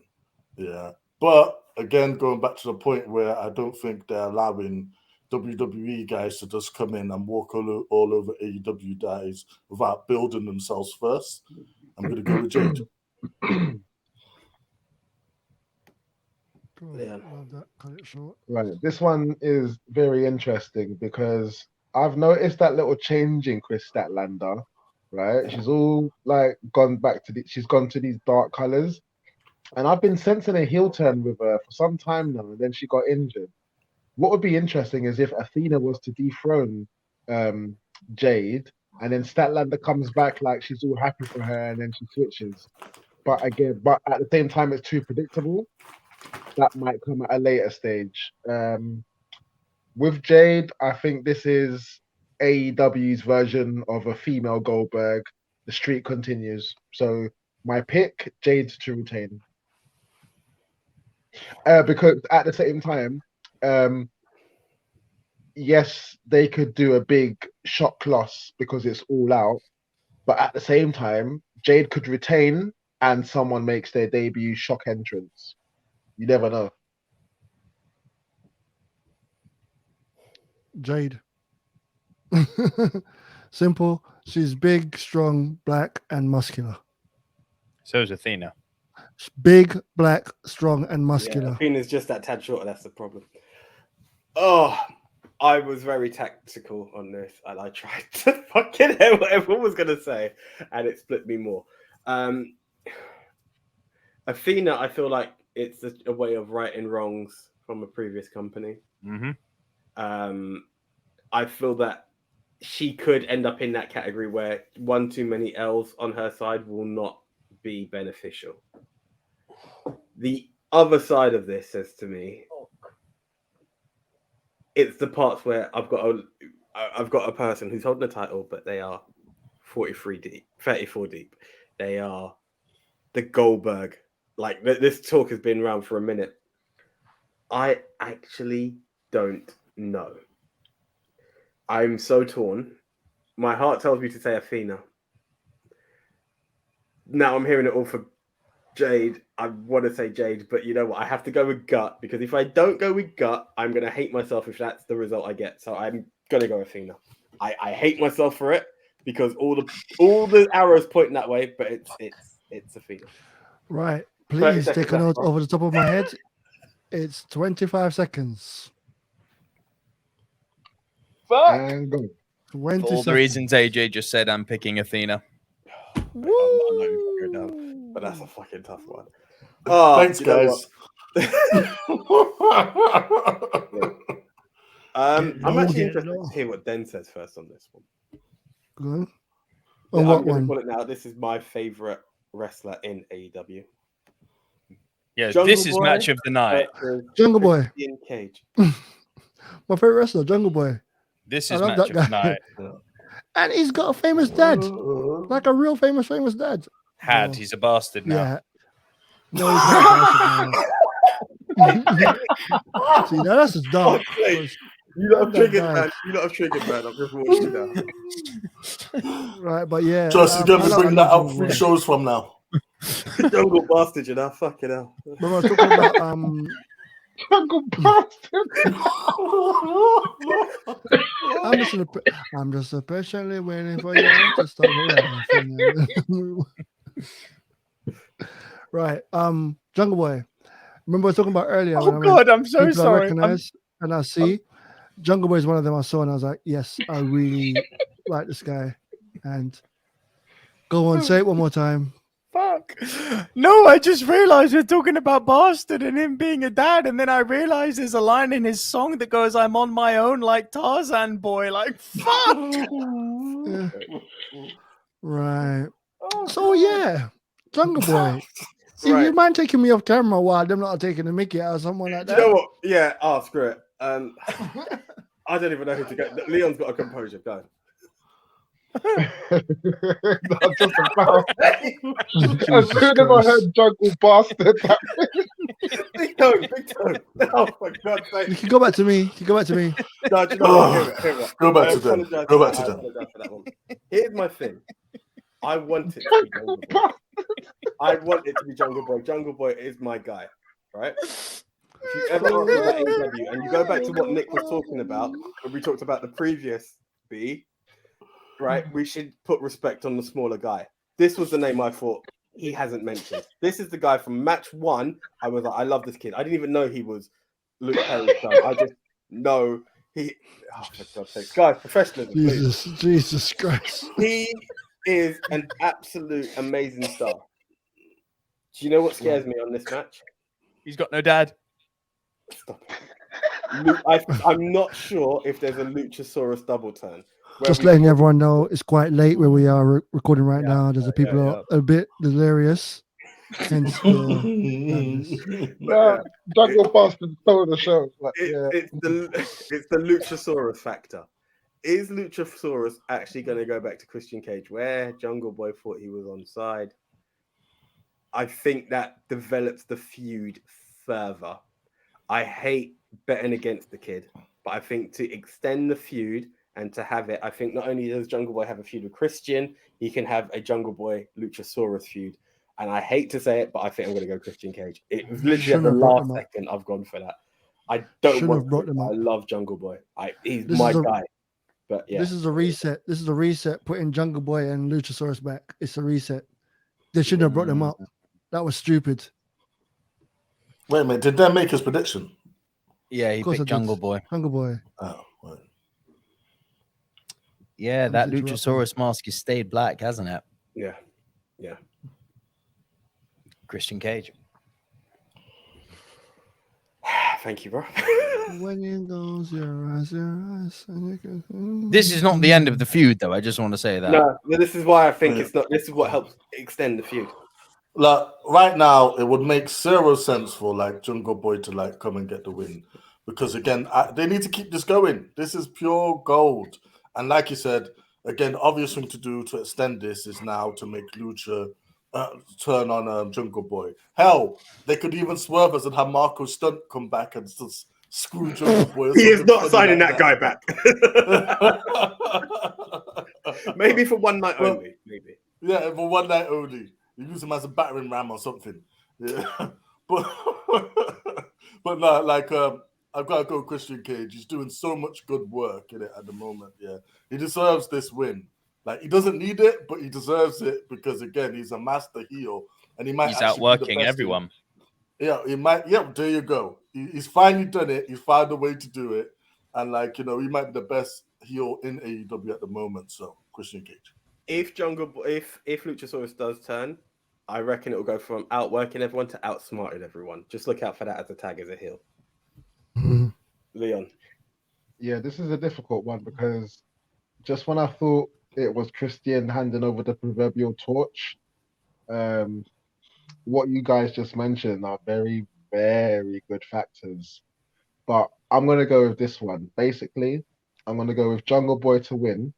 Yeah. But again, going back to the point where I don't think they're allowing WWE guys to just come in and walk all over AEW guys without building themselves first. I'm going to go with Jade. Yeah. Love that. Cut it short. Right. This one is very interesting because I've noticed that little change in Chris Statlander. Right. She's all like gone back to she's gone to these dark colors. And I've been sensing a heel turn with her for some time now, and then she got injured. What would be interesting is if Athena was to dethrone Jade, and then Statlander comes back like she's all happy for her, and then she switches. But at the same time, it's too predictable. That might come at a later stage. With Jade, I think this is AEW's version of a female Goldberg. The streak continues. So my pick, Jade to retain. Because at the same time, yes, they could do a big shock loss because it's all out. But at the same time, Jade could retain and someone makes their debut shock entrance. You never know. Jade. Simple. She's big, strong, black, and muscular. So is Athena. Big, black, strong, and muscular. Yeah, Athena's just that tad shorter. That's the problem. Oh, I was very tactical on this, and I tried to fucking hear what everyone was gonna say, and it split me more. Athena, I feel like it's a way of righting wrongs from a previous company. Mm-hmm. I feel that she could end up in that category where one too many L's on her side will not be beneficial. The other side of this says to me, it's the parts where I've got a person who's holding the title, but they are 34 deep. They are the Goldberg. Like, this talk has been around for a minute. I actually don't know. I'm so torn. My heart tells me to say Athena. Now I'm hearing it all for Jade. I want to say Jade, but you know what? I have to go with gut, because if I don't go with gut, I'm going to hate myself if that's the result I get. So I'm going to go Athena. I hate myself for it because all the arrows pointing that way, but it's Athena. Right. Please take a note over the top of my head. It's 25 seconds. Fuck. And go. 20 For all the seconds. reasons AJ just said, I'm picking Athena. I'm not even going down, but that's a fucking tough one. Oh, Thanks, guys. I'm actually interested to hear what Den says first on this one. Good. Yeah, On what I'm going to one? call it now. This is my favorite wrestler in AEW. Yeah, Jungle this is Boy match of the night. Jungle Boy. In Cage. My favorite wrestler, Jungle Boy. This I is love match that of the guy. night. And he's got a famous dad. Like a real famous dad. Had, he's a bastard now. Yeah. No, he's not a bastard now. See, now that's just dark. You lot have triggered, man. I'm just watching now. Right, but yeah. Just I going to love bring that Jungle out 3 Boy. shows from now. Jungle bastard, you know. Fucking hell. But I was talking about Jungle Bastard. I'm just patiently waiting for you to stop laughing. Right. Jungle Boy. Remember I was talking about earlier. Oh God, I'm so people I sorry. recognize and I see. Jungle Boy is one of them I saw, and I was like, yes, I really like this guy. And go on, say it one more time. Fuck. No, I just realized we're talking about bastard and him being a dad, and then I realized there's a line in his song that goes, I'm on my own like Tarzan boy. Like, fuck. Yeah. Right. So yeah, Jungle Boy. Right. You mind taking me off camera while I'm not taking a Mickey out or someone like Do that? you know what? Yeah, screw it. I don't even know who to go. Leon's got a composure. Go. Not just about. As soon as I heard Jungle Bastard, Big tone. Oh my God! You can go back to me. No, do you know what? Hear it. Go back to them. apologize Go for back that. to I them. apologize for that one. Here's my thing. I want it to be Jungle Boy. I want it to be Jungle Boy. Jungle Boy is my guy. right? If you ever ask me about AEW and you go back to what Nick was talking about when we talked about the previous B, right? We should put respect on the smaller guy. This was the name I thought he hasn't mentioned. This is the guy from match 1. I was like, I love this kid. I didn't even know he was Luke Perry's son. I just know he. Oh, for God's sake, guys, professionalism, please. Jesus Christ. He is an absolute amazing star. Do you know what scares me on this match? He's got no dad. Stop it. I'm not sure if there's a Luchasaurus double turn. Just letting everyone know it's quite late where we are recording right now. There's a people are a bit delirious. Hence Jungle Bastard stole the show. But, it's the Luchasaurus factor. Is Luchasaurus actually going to go back to Christian Cage where Jungle Boy thought he was on side? I think that develops the feud further. I hate betting against the kid, but I think to extend the feud and to have it, I think not only does Jungle Boy have a feud with Christian, he can have a Jungle Boy Luchasaurus feud. And I hate to say it, but I think I'm going to go Christian Cage. It was literally at the last second I've gone for that. I don't want to. I love Jungle Boy. He's my guy. But yeah, this is a reset. This is a reset. Putting Jungle Boy and Luchasaurus back. It's a reset. They shouldn't have brought them up. That was stupid. Wait a minute. Did Dan make his prediction? Yeah, he picked Jungle Boy. Jungle Boy. Oh, right. Yeah, that Luchasaurus mask has stayed black, hasn't it? Yeah. Yeah. Christian Cage. Thank you, bro. When it goes, your eyes. This is not the end of the feud, though. I just want to say that. No, this is why I think it's not. This is what helps extend the feud. Like right now, it would make zero sense for like Jungle Boy to like come and get the win, because again, they need to keep this going. This is pure gold, and like you said, again, obvious thing to do to extend this is now to make Lucha turn on Jungle Boy. Hell, they could even swerve us and have Marco Stunt come back and just screw Jungle Boy. He is not signing that guy back. Maybe for one night only. Maybe. Yeah, for one night only. You use him as a battering ram or something. Yeah, but no, like I've got to go Christian Cage. He's doing so much good work in it at the moment. Yeah, he deserves this win. Like he doesn't need it, but he deserves it because again, he's a master heel, and he might. He's outworking everyone. Yeah, he might. Yeah, there you go. He's finally done it. He's found a way to do it, and like he might be the best heel in AEW at the moment. So Christian Cage. If Luchasaurus does turn, I reckon it will go from outworking everyone to outsmarting everyone. Just look out for that as a tag as a heel. Mm-hmm. Leon. Yeah, this is a difficult one because just when I thought it was Christian handing over the proverbial torch, what you guys just mentioned are very, very good factors. But I'm going to go with this one. Basically, I'm going to go with Jungle Boy to win.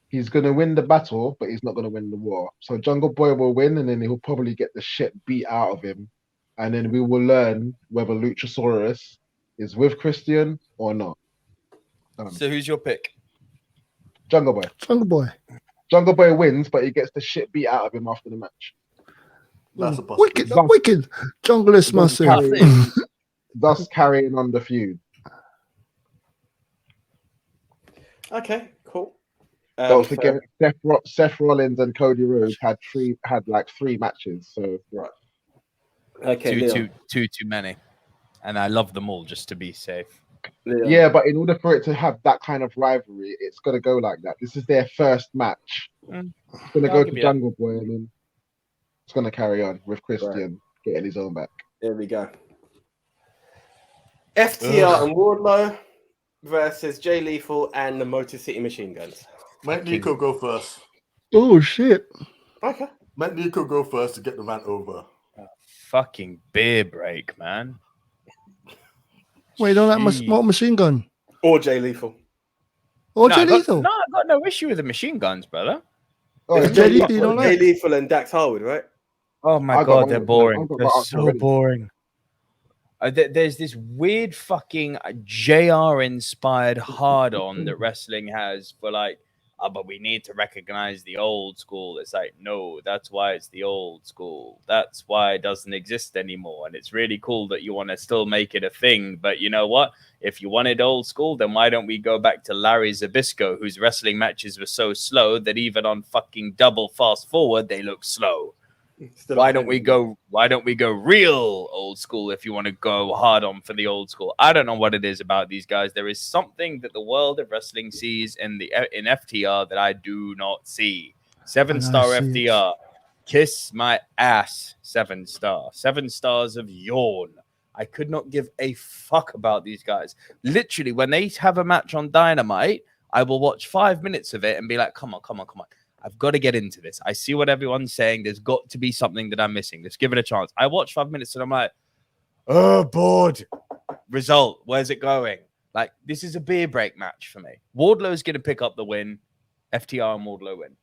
He's going to win the battle, but he's not going to win the war. So Jungle Boy will win, and then he'll probably get the shit beat out of him. And then we will learn whether Luchasaurus is with Christian or not. So who's your pick? Jungle Boy. Jungle Boy. Jungle Boy wins, but he gets the shit beat out of him after the match. That's a possibility. Wicked. Jungle is massive. Thus carrying on the feud. Okay, cool. Don't forget, Seth Rollins and Cody Rhodes had like three matches. So right. Okay. Too many, and I love them all just to be safe. Leon. Yeah, but in order for it to have that kind of rivalry, it's got to go like that. This is their first match. It's going to go to Jungle Boy, and then it's going to carry on with Christian getting his own back. There we go. FTR and Wardlow versus Jay Lethal and the Motor City Machine Guns. Let Nico go first. Oh shit! Okay. Let Nico go first to get the rant over. Fucking beer break, man. Wait, don't that Machine Gun? Or Jay Lethal. Or Jay Lethal? No, I've got no issue with the machine guns, brother. Oh, Jay Lethal and Dax Harwood, right? Oh my god, they're boring. They're so boring. There's this weird fucking JR inspired hard on that wrestling has for like, oh, but we need to recognize the old school. It's like, no, that's why it's the old school. That's why it doesn't exist anymore. And it's really cool that you want to still make it a thing. But you know what? If you wanted old school, then why don't we go back to Larry Zbyszko, whose wrestling matches were so slow that even on fucking double fast forward, they look slow. Why don't we go real old school if you want to go hard on for the old school? I don't know what it is about these guys. There is something that the world of wrestling sees in FTR that I do not see. 7-star FTR. Kiss my ass. 7-star. 7 stars of yawn. I could not give a fuck about these guys. Literally, when they have a match on Dynamite, I will watch 5 minutes of it and be like, come on. I've got to get into this. I see what everyone's saying. There's got to be something that I'm missing. Let's give it a chance. I watch 5 minutes and I'm like, oh, bored. Result. Where's it going? Like, this is a beer break match for me. Wardlow's going to pick up the win. FTR and Wardlow win.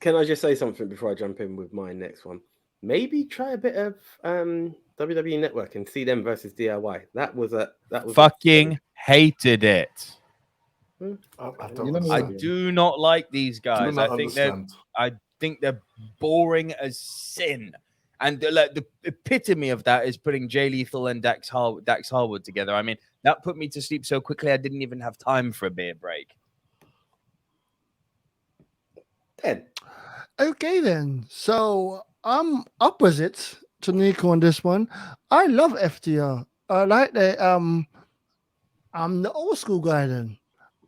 Can I just say something before I jump in with my next one? Maybe try a bit of WWE Network and see them versus DIY. That was fucking hated it. I do not like these guys. I think they're boring as sin. And the epitome of that is putting Jay Lethal and Dax Harwood together. I mean, that put me to sleep so quickly I didn't even have time for a beer break. Ted. Okay, then. So I'm opposite to Nico on this one. I love FTR. I like that. I'm the old school guy then.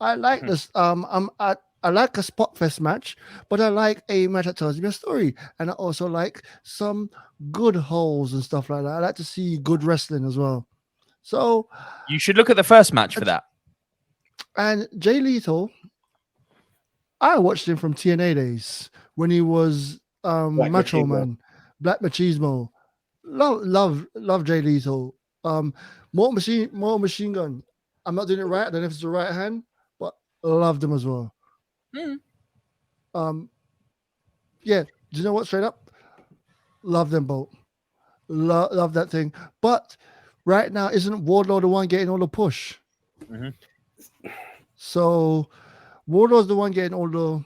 I like this. I like a spot fest match, but I like a match that tells me a story, and I also like some good holes and stuff like that. I like to see good wrestling as well. So you should look at the first match for that. And Jay Lethal, I watched him from TNA days when he was Macho Man, Black Machismo. Love Jay Lethal. More Machine Gun. I'm not doing it right. I don't know if it's the right hand, but love them as well. Yeah. Do you know what? Straight up, love them both. Love that thing. But right now, isn't Wardlow the one getting all the push? Mm-hmm. So Wardlow's the one getting all the.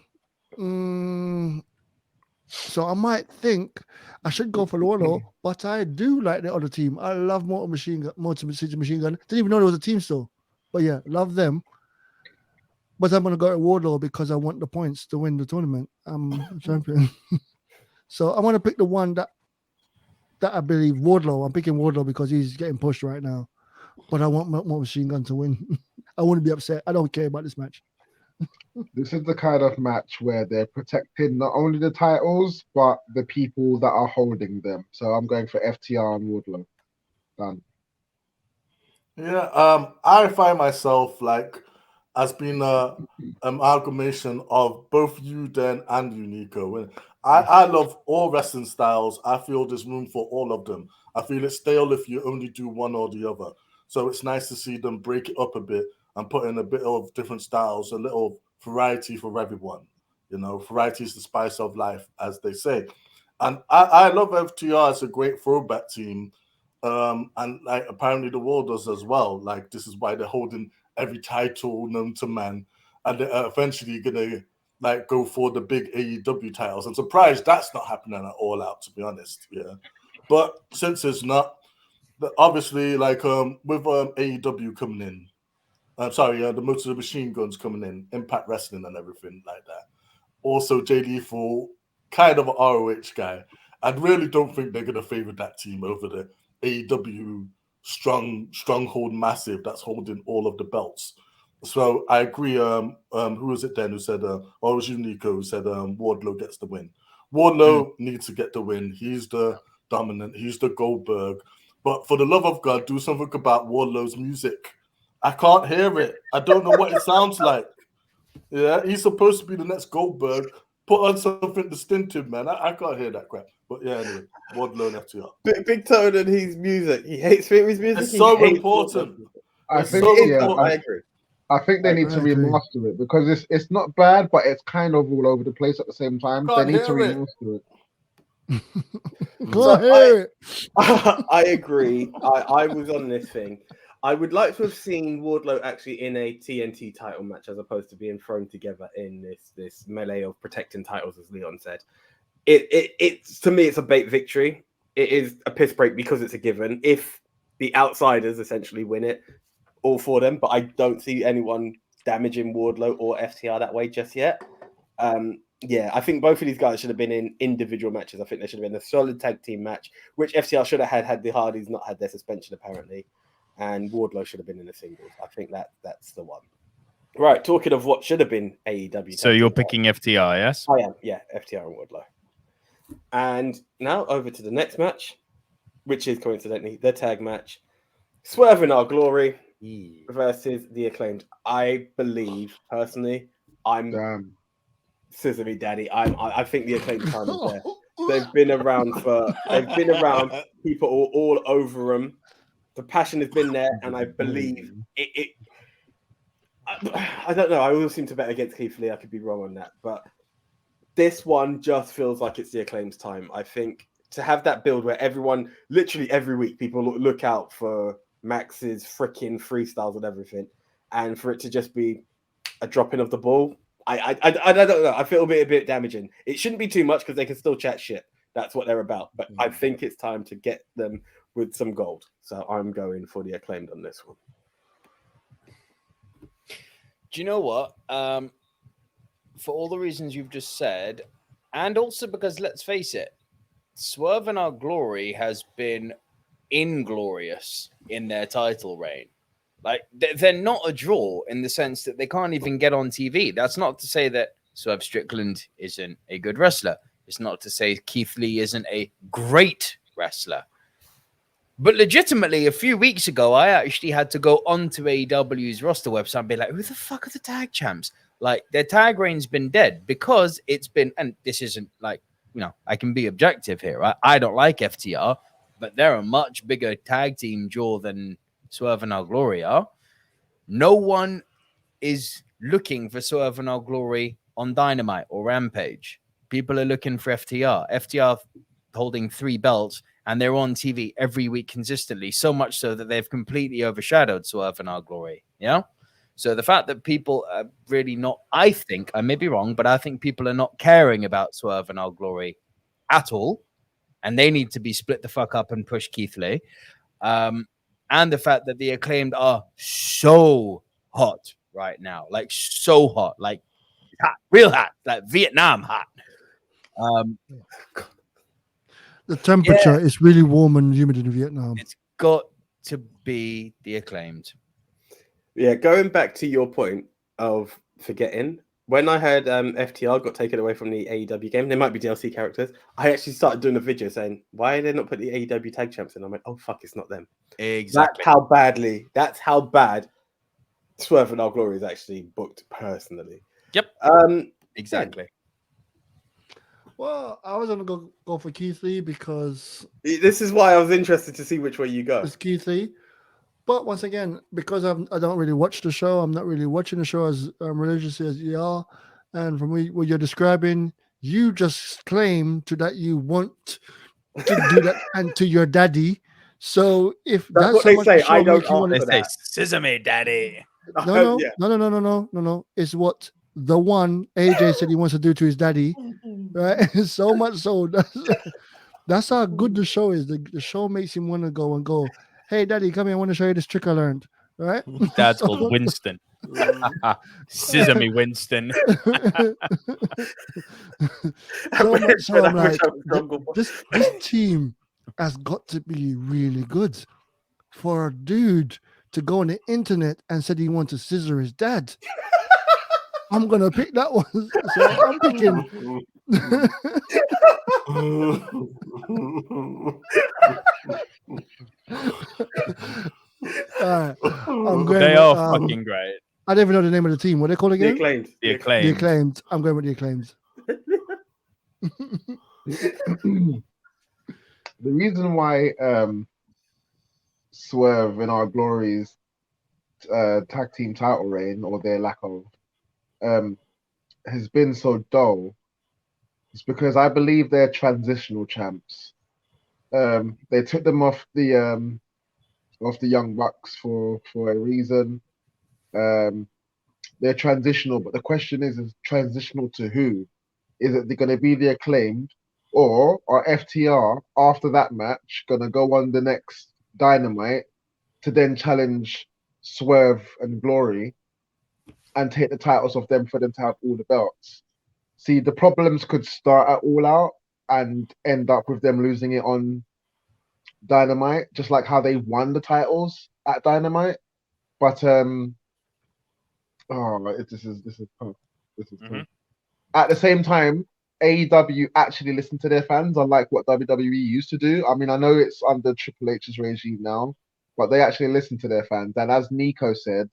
So I might think I should go for Wardlow, but I do like the other team. I love Motor City Machine Gun. Didn't even know there was a team still. But yeah, love them. But I'm going to go to Wardlow because I want the points to win the tournament. I'm champion. So I want to pick the one that I believe, Wardlow. I'm picking Wardlow because he's getting pushed right now. But I want Motor Machine Gun to win. I wouldn't be upset. I don't care about this match. This is the kind of match where they're protecting not only the titles, but the people that are holding them. So I'm going for FTR and Wardlow. Done. Yeah, I find myself like as being a amalgamation of both you, Dan, and you, Nico. And I love all wrestling styles. I feel there's room for all of them. I feel it's stale if you only do one or the other. So it's nice to see them break it up a bit and put in a bit of different styles, a little variety for everyone. You know, variety is the spice of life, as they say. And I love FTR. It's a great throwback team. And like apparently the world does as well. Like this is why they're holding every title known to man, and they're eventually gonna like go for the big AEW titles. I'm surprised that's not happening at All Out, to be honest. Yeah, but since it's not, obviously like with AEW coming in, the Motor Machine Guns coming in, Impact Wrestling and everything like that. Also, Jay Lethal, kind of an ROH guy. I really don't think they're gonna favor that team over the AEW stronghold massive that's holding all of the belts. So I agree. Who was it then who said, it was you, Nico, who said Wardlow gets the win. Wardlow needs to get the win. He's the dominant. He's the Goldberg. But for the love of God, do something about Wardlow's music. I can't hear it. I don't know what it sounds like. Yeah, he's supposed to be the next Goldberg. Put on something distinctive, man. I can't hear that crap. But yeah, anyway, Wardlow and FTR. Big Tone and his music. He hates his music. It's so important. I agree. I think they need to remaster it because it's not bad, but it's kind of all over the place at the same time. They need to remaster it. Go ahead. I agree. I was on this thing. I would like to have seen Wardlow actually in a TNT title match as opposed to being thrown together in this melee of protecting titles, as Leon said. It's to me, it's a bait victory. It is a piss break because it's a given. If the outsiders essentially win it, all for them. But I don't see anyone damaging Wardlow or FTR that way just yet. Yeah, I think both of these guys should have been in individual matches. I think they should have been a solid tag team match, which FTR should have had the Hardys not had their suspension apparently, and Wardlow should have been in the singles. I think that's the one. Right, talking of what should have been AEW. So you're picking FTR, yes? I am, yeah, FTR and Wardlow. And now over to the next match, which is coincidentally the tag match. Swerving Our Glory versus the Acclaimed. I believe, personally, I'm Scissor Me Daddy. I think the Acclaimed time is there. They've been around. People all over them. The passion has been there, and I believe it. I don't know. I always seem to bet against Keith Lee. I could be wrong on that, but this one just feels like it's the Acclaimed's time. I think to have that build where everyone, literally every week, people look out for Max's freaking freestyles and everything, and for it to just be a dropping of the ball, I don't know. I feel a bit damaging. It shouldn't be too much because they can still chat shit. That's what they're about. But I think it's time to get them with some gold. So I'm going for the Acclaimed on this one. Do you know what? For all the reasons you've just said, and also because, let's face it, Swerve and Our Glory has been inglorious in their title reign. Like, they're not a draw in the sense that they can't even get on TV. That's not to say that Swerve Strickland isn't a good wrestler. It's not to say Keith Lee isn't a great wrestler. But legitimately, a few weeks ago, I actually had to go onto AEW's roster website and be like, who the fuck are the tag champs? Like, their tag reign's been dead because it's been, and this isn't like, you know, I can be objective here. Right? I don't like FTR, but they're a much bigger tag team draw than Swerve and Our Glory are. No one is looking for Swerve and Our Glory on Dynamite or Rampage. People are looking for FTR. FTR holding 3 belts, and they're on TV every week consistently, so much so that they've completely overshadowed Swerve and Our Glory. Yeah? So the fact that people are really not, I think, I may be wrong, but I think people are not caring about Swerve and Our Glory at all, and they need to be split the fuck up and push Keith Lee. And the fact that the Acclaimed are so hot right now, like so hot, like hot, real hot, like Vietnam hot. The temperature is really warm and humid in Vietnam. It's got to be the Acclaimed. Yeah, going back to your point of forgetting, when I heard FTR got taken away from the AEW game, they might be DLC characters. I actually started doing a video saying, why did they not put the AEW tag champs in? I went, oh, fuck, it's not them. Exactly. That's how bad Swerve and Our Glory is actually booked personally. Yep. Exactly. Well, I was going to go for Keith Lee because This is why I was interested to see which way you go. it's Keith Lee. But once again, because I don't really watch the show, I'm not really watching the show as religiously as you are. And from what you're describing, you just claim that you want to do that and to your daddy. So if That's what how they much say. the show I don't makes you wanna- ask for They that. say, Scissor Me, Daddy. No. It's what the one AJ said he wants to do to his daddy, right? So much so that's how good the show is. The show makes him want to go. Hey, daddy, come here. I want to show you this trick I learned. Right? Dad's called Winston. Scissor Me, Winston. So much so I'm like, Jungle Boy. this team has got to be really good for a dude to go on the internet and said he wants to scissor his dad. I'm gonna pick that one. So I'm picking. I'm going They with, are fucking great. I don't even know the name of the team. What are they called The again? Acclaimed. The Acclaimed. The Acclaimed. I'm going with the Acclaimed. The reason why Swerve and Our Glory's tag team title reign, or their lack of, has been so dull is because I believe they're transitional champs. They took them off the of the Young Bucks for a reason. They're transitional, but the question is transitional to who? Is it going to be the Acclaimed, or are FTR after that match going to go on the next Dynamite to then challenge Swerve and Glory and take the titles off them for them to have all the belts? See, the problems could start at All Out and end up with them losing it on Dynamite, just like how they won the titles at Dynamite. But this is tough. This is tough. At the same time, AEW actually listen to their fans, unlike what WWE used to do. I mean, I know it's under Triple H's regime now, but they actually listen to their fans. And as Nico said,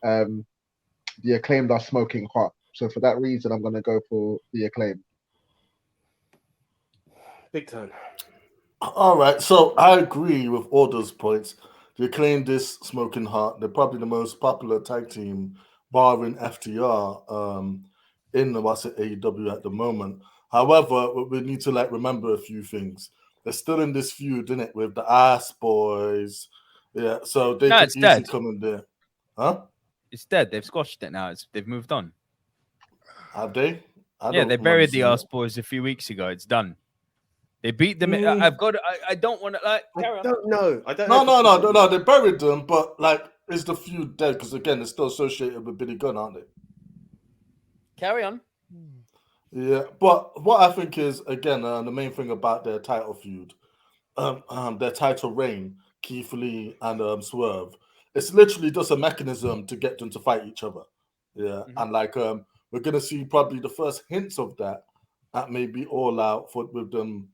the Acclaimed are smoking hot. So for that reason, I'm going to go for the Acclaimed. Big turn. All right, so I agree with all those points. The Acclaimed is smoking hot. They're probably the most popular tag team, barring FTR, in the AEW at the moment. However, we need to remember a few things. They're still in this feud, isn't it, with the Ass Boys? Yeah, so they could easily come in there. Huh? It's dead. They've squashed it now. They've moved on. Have they? They buried the Ass Boys a few weeks ago. It's done. They beat them. I don't want to I don't know. No. They buried them, but is the feud dead? Because again, it's still associated with Billy Gunn, aren't they? Carry on. Yeah, but what I think is again the main thing about their title feud, their title reign, Keith Lee and Swerve, it's literally just a mechanism to get them to fight each other. Yeah, and we're gonna see probably the first hints of that at maybe All Out with them.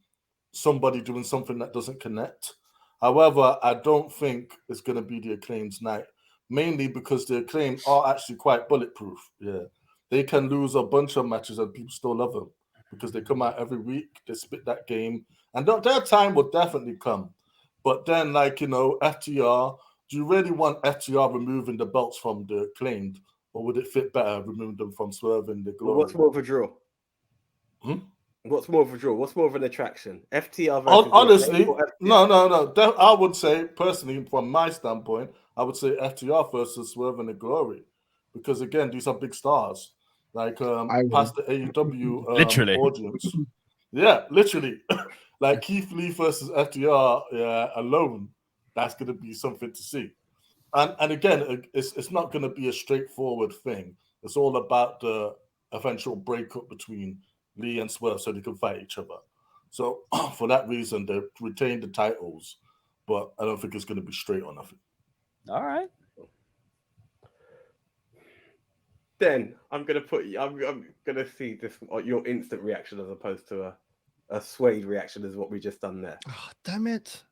Somebody doing something that doesn't connect. However, I don't think it's going to be the Acclaimed's night, mainly because the Acclaimed are actually quite bulletproof. Yeah, they can lose a bunch of matches and people still love them because they come out every week, they spit that game, and their time will definitely come. But then, FTR, do you really want FTR removing the belts from the Acclaimed, or would it fit better removing them from Swerving the Glory? What's more of a draw? What's more of a draw? What's more of an attraction? FTR versus honestly, no. I would say, personally, from my standpoint, I would say FTR versus Swerving the Glory. Because, again, these are big stars. Past the AEW literally. Audience. Yeah, literally. Keith Lee versus FTR alone, that's going to be something to see. And again, it's not going to be a straightforward thing. It's all about the eventual breakup between Lee and Swerve so they can fight each other. So for that reason, they retained the titles, but I don't think it's going to be straight or nothing. All right. Then I'm going to see this your instant reaction as opposed to a swayed reaction is what we just done there. Oh, damn it.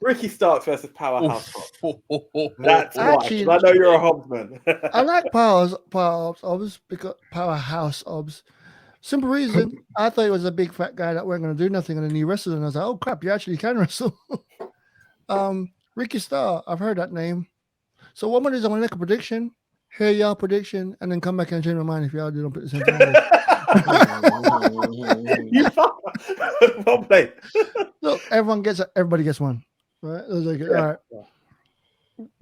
Ricky Starks versus Powerhouse Hobbs. That's actually, why. I know you're a Hobbs man. I like Powerhouse Hobbs because Powerhouse Hobbs. Simple reason, I thought he was a big fat guy that weren't going to do nothing, and then he wrestled, and I was like, oh crap, you actually can wrestle. Ricky Starr, I've heard that name. So what I'm going to do is I'm going to make a prediction, hear y'all prediction, and then come back and change my mind if y'all don't put the same thing. Well played. So everybody gets one. Right? All right.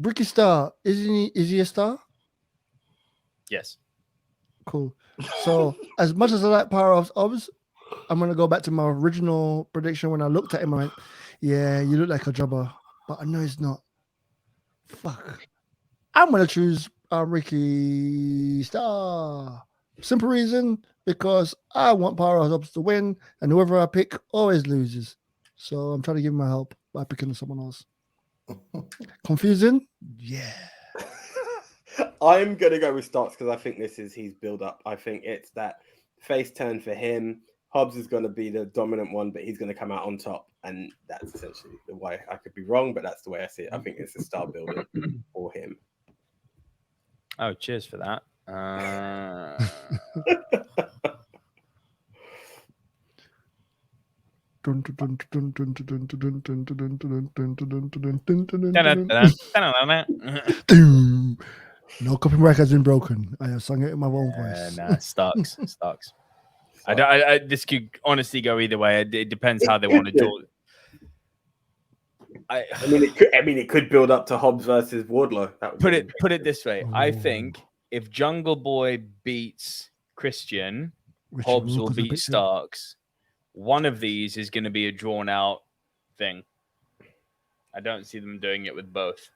Ricky Starr, is he a star? Yes. Cool. So as much as I like Powerhouse Hobbs, I'm gonna go back to my original prediction when I looked at him. I went, "Yeah, you look like a jobber," but I know he's not. Fuck. I'm gonna choose Ricky Starr. Simple reason, because I want Powerhouse Hobbs to win, and whoever I pick always loses. So I'm trying to give him my help by picking someone else. Confusing? Yeah. I'm going to go with Starks because I think this is his build-up. I think it's that face turn for him. Hobbs is going to be the dominant one, but he's going to come out on top. And that's essentially the way. I could be wrong, but that's the way I see it. I think it's a star building for him. Oh, cheers for that. No copyright has been broken. I have sung it in my own voice. Nah, Starks. This could honestly go either way. It depends how they want to do it. I mean, it could build up to Hobbs versus Wardlow. That would Put it this way. I Oh. think if Jungle Boy beats Christian, Richie Hobbs will Walker's a beat bit- Starks. One of these is going to be a drawn out thing. I don't see them doing it with both.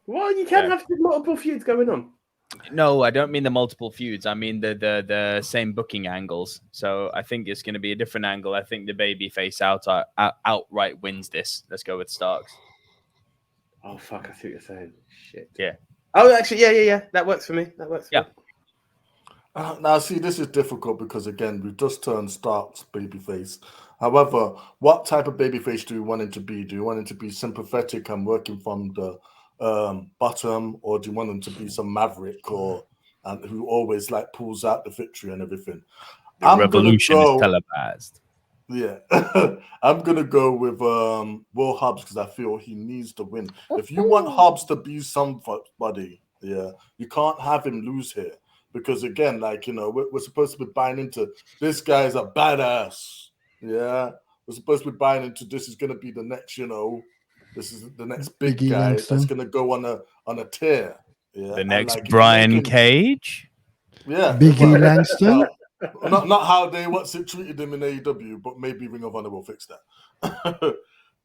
Well, you can have multiple feuds going on. No, I don't mean the multiple feuds. I mean the same booking angles. So I think it's going to be a different angle. I think the babyface outright wins this. Let's go with Starks. Oh fuck! I see what you're saying. Shit. Yeah. Oh, actually, yeah. That works for me. That works. For me. Now, see, this is difficult because, again, we just turned Starks babyface. However, what type of babyface do you want him to be? Do you want him to be sympathetic and working from the bottom, or do you want him to be some maverick or who always like pulls out the victory and everything? The revolution is televised. Yeah, I'm gonna go with Will Hobbs because I feel he needs to win. If you want Hobbs to be somebody, yeah, you can't have him lose here. Because again, like, you know, we're supposed to be buying into this guy's a badass. Yeah. We're supposed to be buying into this is gonna be the next, you know, this is the next big Biggie guy Langston. that's gonna go on a tear. Yeah. The And, next like, Brian Cage. Yeah. Biggie Langston. Not how they treated him in AEW, but maybe Ring of Honor will fix that.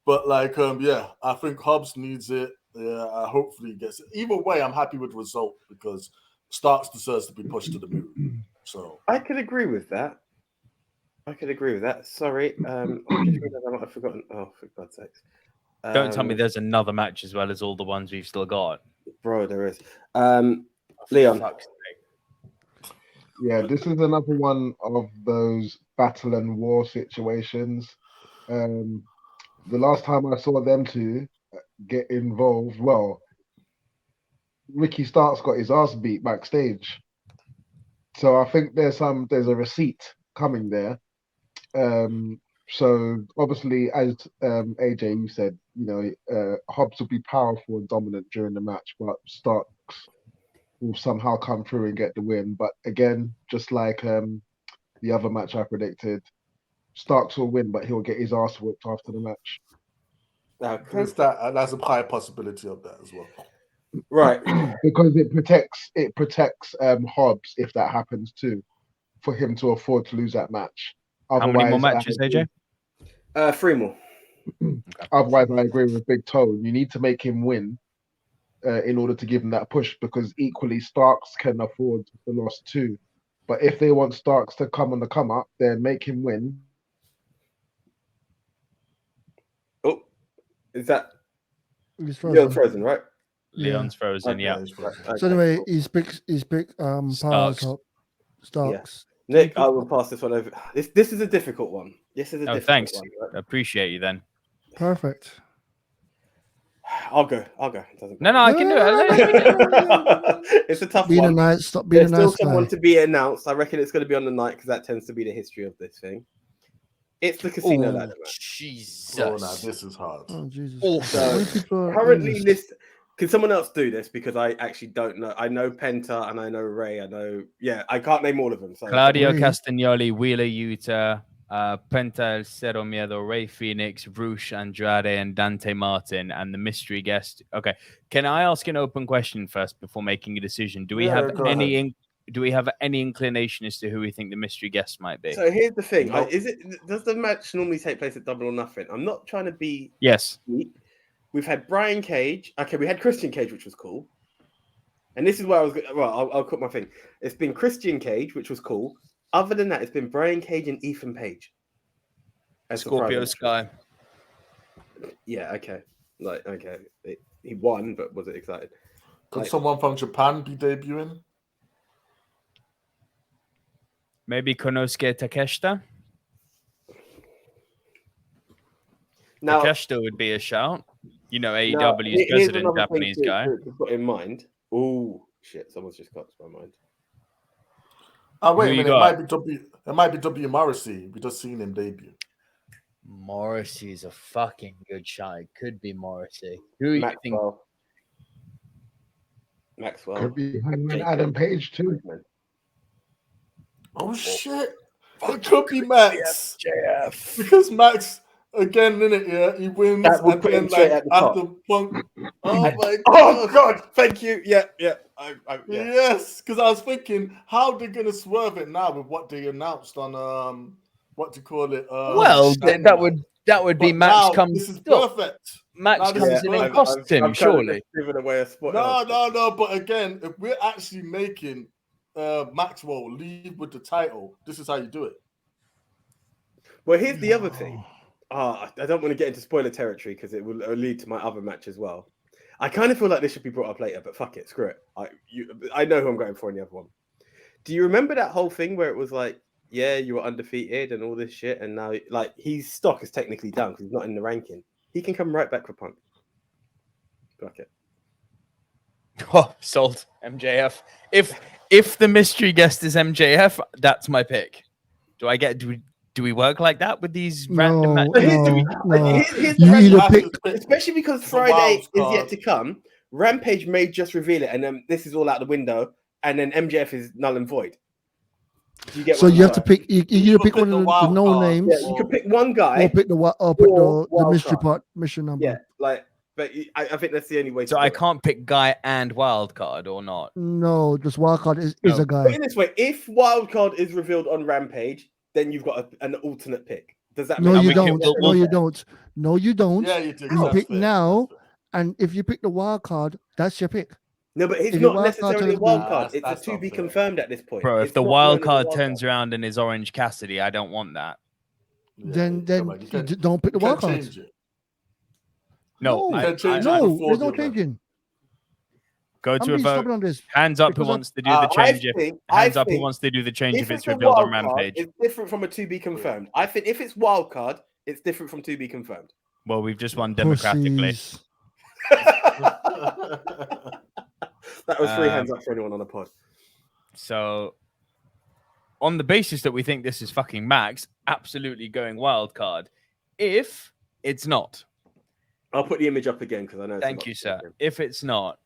But like, yeah, I think Hobbs needs it. Yeah, hopefully he gets it. Either way, I'm happy with the result because Starks deserves to be pushed to the moon. So I could agree with that. Sorry, I just realized I might have forgotten. Oh, for God's sakes! Don't tell me there's another match as well as all the ones we've still got. Bro, there is. Leon. Yeah, this is another one of those battle and war situations. The last time I saw them two get involved, well, Ricky Starks got his ass beat backstage. So I think there's a receipt coming there. So obviously, as AJ you said, you know, Hobbs will be powerful and dominant during the match, but Starks will somehow come through and get the win. But again, just like the other match I predicted, Starks will win, but he'll get his ass whipped after the match. there's that. That's a high possibility of that as well. Right. Because it protects Hobbs if that happens too, for him to afford to lose that match. How many more matches, AJ? 3 more. Otherwise, I agree with Big Toe. You need to make him win in order to give him that push, because equally Starks can afford the loss too. But if they want Starks to come on the come up, then make him win. Oh, is that He's Leon frozen. frozen, right? Leon's frozen, yeah. Okay, So anyway, cool. he's big power Starks. top. Starks. Nick, I will pass this one over. This is a difficult one. This is a difficult Thanks. one. Right? Appreciate you then. Perfect. I'll go. It doesn't No, I can do it. It's a tough Being a one. nice, stop being There's a still nice someone guy. to be announced. I reckon it's going to be on the night because that tends to be the history of this thing. It's the casino ladder match. Jesus. Oh, no, this is hard. Oh Jesus. Oh, Christ. so How many people are in Currently this? list. Can someone else do this? Because I actually don't know. I know Penta and I know Ray. I can't name all of them. So Claudio Ray. Castagnoli, Wheeler Yuta, Penta El Cero Miedo, Ray Phoenix, Rush Andrade, and Dante Martin, and the mystery guest. Okay, can I ask an open question first before making a decision? Do we Yeah, have go any? ahead. Do we have any inclination as to who we think the mystery guest might be? So here's the thing: Nope. does the match normally take place at Double or Nothing? I'm not trying to be Yes. sweet. We've had Brian Cage. Okay, we had Christian Cage, which was cool. And this is where I was. Well, I'll cut my thing. It's been Christian Cage, which was cool. Other than that, it's been Brian Cage and Ethan Page. As Scorpio surprise Sky. Yeah. Okay. He won, but was it excited? Could someone from Japan be debuting? Maybe Konosuke Takeshita. Now, Takeshita would be a shout. You know, now, AEW's here's president, another thing Japanese guy. to put in mind. Oh shit! Someone's just got to my mind. Oh, wait Who a you minute. got? It might be W. Morrissey. We just seen him debut. Morrissey's a fucking good shot. It could be Morrissey. Who do you think? Maxwell. Could be Hangman Jacob. Adam Page too. Oh shit! It could be Max. JF. Because Max Again, innit? Yeah, he wins, That would and put him then straight like at the at top. the Punk. Oh my Oh god! God! Thank you. Yeah. Yeah. Yes, because I was thinking, how they're gonna swerve it now with what they announced on what do you call it? Well, that would be But Max now, comes. this is Look, perfect. Max Now this comes is in and perfect. costs him, surely. Giving away a spot. No. But again, if we're actually making Maxwell leave with the title, this is how you do it. Well, here's the other thing. I don't want to get into spoiler territory because it will lead to my other match as well. I kind of feel like this should be brought up later, but fuck it, screw it. I know who I'm going for in the other one. Do you remember that whole thing where it was like, yeah, you were undefeated and all this shit, and now like his stock is technically down because he's not in the ranking. He can come right back for Punk. Fuck it. Oh, sold MJF. If the mystery guest is MJF, that's my pick. Do we work like that with these random matches? Here's You either the pick, especially because the Friday wild is card. yet to come. Rampage may just reveal it, and then this is all out the window, and then MJF is null and void. Do you get? so what you I'm have to saying? pick. You either pick one of the wild no card. names, Yeah, you could pick one guy, or pick the or wild mystery card. mission number. Yeah, like, but I think that's the only way. So to I do it. can't pick guy and wild card or not. No, just wild card is a Put guy. it this way: if wild card is revealed on Rampage, then you've got an alternate pick. Does that No, make you we sense? can- don't. we'll- No, you don't. No, you don't. Yeah, you do. You That's pick fair. now, and if you pick the wild card, that's your pick. No, but it's If your not wild card necessarily a tells wild me- card. It's That's a to not be fair. confirmed at this point. Bro, if It's the not wild known as a card wild turns around and is Orange Cassidy, I don't want that. Yeah, then come on, you don't pick the wild card. change it. No, No, You can change it No, before there's no the event. changing. go I'm to a being vote. stubborn on this. Hands up who because wants to do I the change. Hands up who think wants to do the change if it's a revealed on wild card, Rampage. it's different from a to be confirmed. I think if it's wild card, it's different from to be confirmed. Well, we've just won democratically. Pussies. That was 3 hands up for anyone on the pod. So, on the basis that we think this is fucking Max, absolutely going wild card. If it's not, I'll put the image up again because I know. thank you, sir. It's If it's not,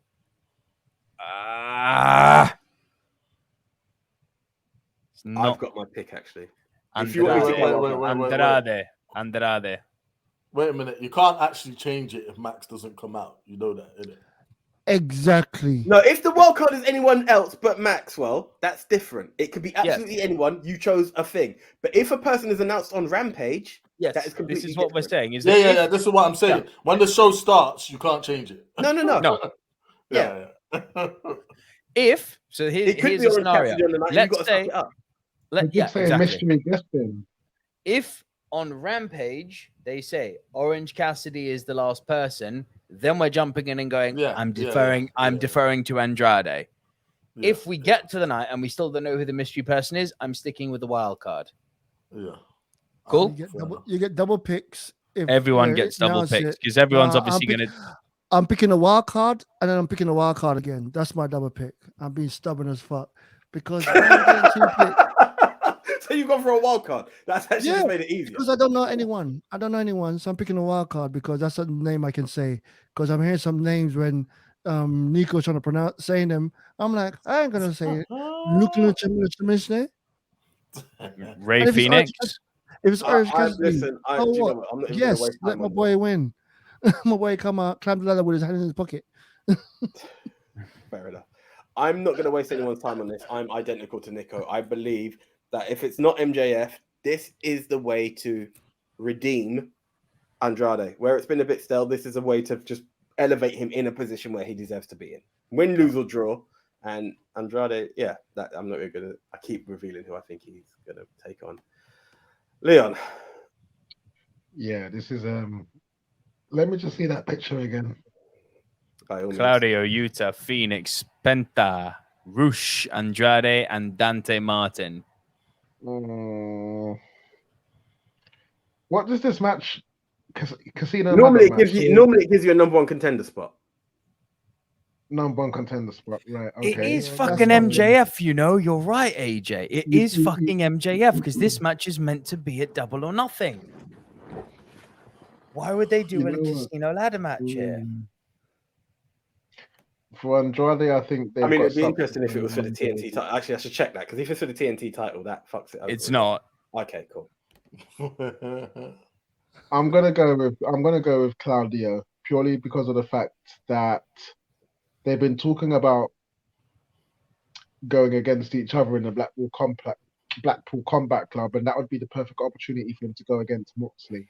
it's not. I've got my pick actually. Andrade. If you want me to go, Andrade. Wait a minute. You can't actually change it if Max doesn't come out. You know that, innit? Exactly. No, if the wild card is anyone else but Maxwell, that's different. It could be absolutely anyone. You chose a thing. But if a person is announced on Rampage, Yes, that is this completely is what we're different. saying. Is Yeah, that yeah. This is what I'm saying. When the show starts, you can't change it. No. No. Yeah. If so, here's It could a be on scenario. Cassidy on the night. You've Let's got to say, suck it up. yeah, say exactly. mystery guest then. If on Rampage they say Orange Cassidy is the last person, then we're jumping in and going, Yeah, I'm yeah, deferring. yeah, I'm yeah. deferring to Andrade. Yeah, If we get to the night and we still don't know who the mystery person is, I'm sticking with the wild card. yeah. Cool. You get double picks. If Everyone yeah, gets now double it's picks it. because everyone's Nah, obviously going to. I'm picking a wild card, and then I'm picking a wild card again. That's my double pick. I'm being stubborn as fuck because I'm getting 2 picks. So you've gone for a wild card. That's actually just made it easier. Because I don't know anyone. So I'm picking a wild card because that's a name I can say. Because I'm hearing some names when Nico's trying to saying them. I'm like, I ain't gonna say it. Ray Phoenix. If it's Orange Cassidy, Listen, oh, do you know what? what? I'm not even Yes, gonna waste let time my on boy win. My boy come out, climb the ladder with his hand in his pocket. Fair enough. I'm not going to waste anyone's time on this. I'm identical to Nico. I believe that if it's not MJF, this is the way to redeem Andrade. Where it's been a bit stale, this is a way to just elevate him in a position where he deserves to be in. Win, lose, or draw. And Andrade, that I'm not going to. I keep revealing who I think he's going to take on. Leon. Yeah, this is let me just see that picture again. By all means. Claudio, Yuta, Phoenix, Penta, Rush, Andrade, and Dante Martin. What does this match? Casino. Normally it gives you a number one contender spot. Number one contender spot, right? Okay. It is Yeah, fucking that's MJF, you know. You're right, AJ. It is you- fucking MJF because this match is meant to be at Double or Nothing. Why would they do You a know what? casino ladder match here? For Andrade, I think they've I mean, got it'd be something interesting if it was for the going on. TNT title. Actually, I should check that because if it's for the TNT title, that fucks it over. It's not. Okay, cool. I'm gonna go with Claudio purely because of the fact that they've been talking about going against each other in the Blackpool Combat Club, and that would be the perfect opportunity for him to go against Moxley.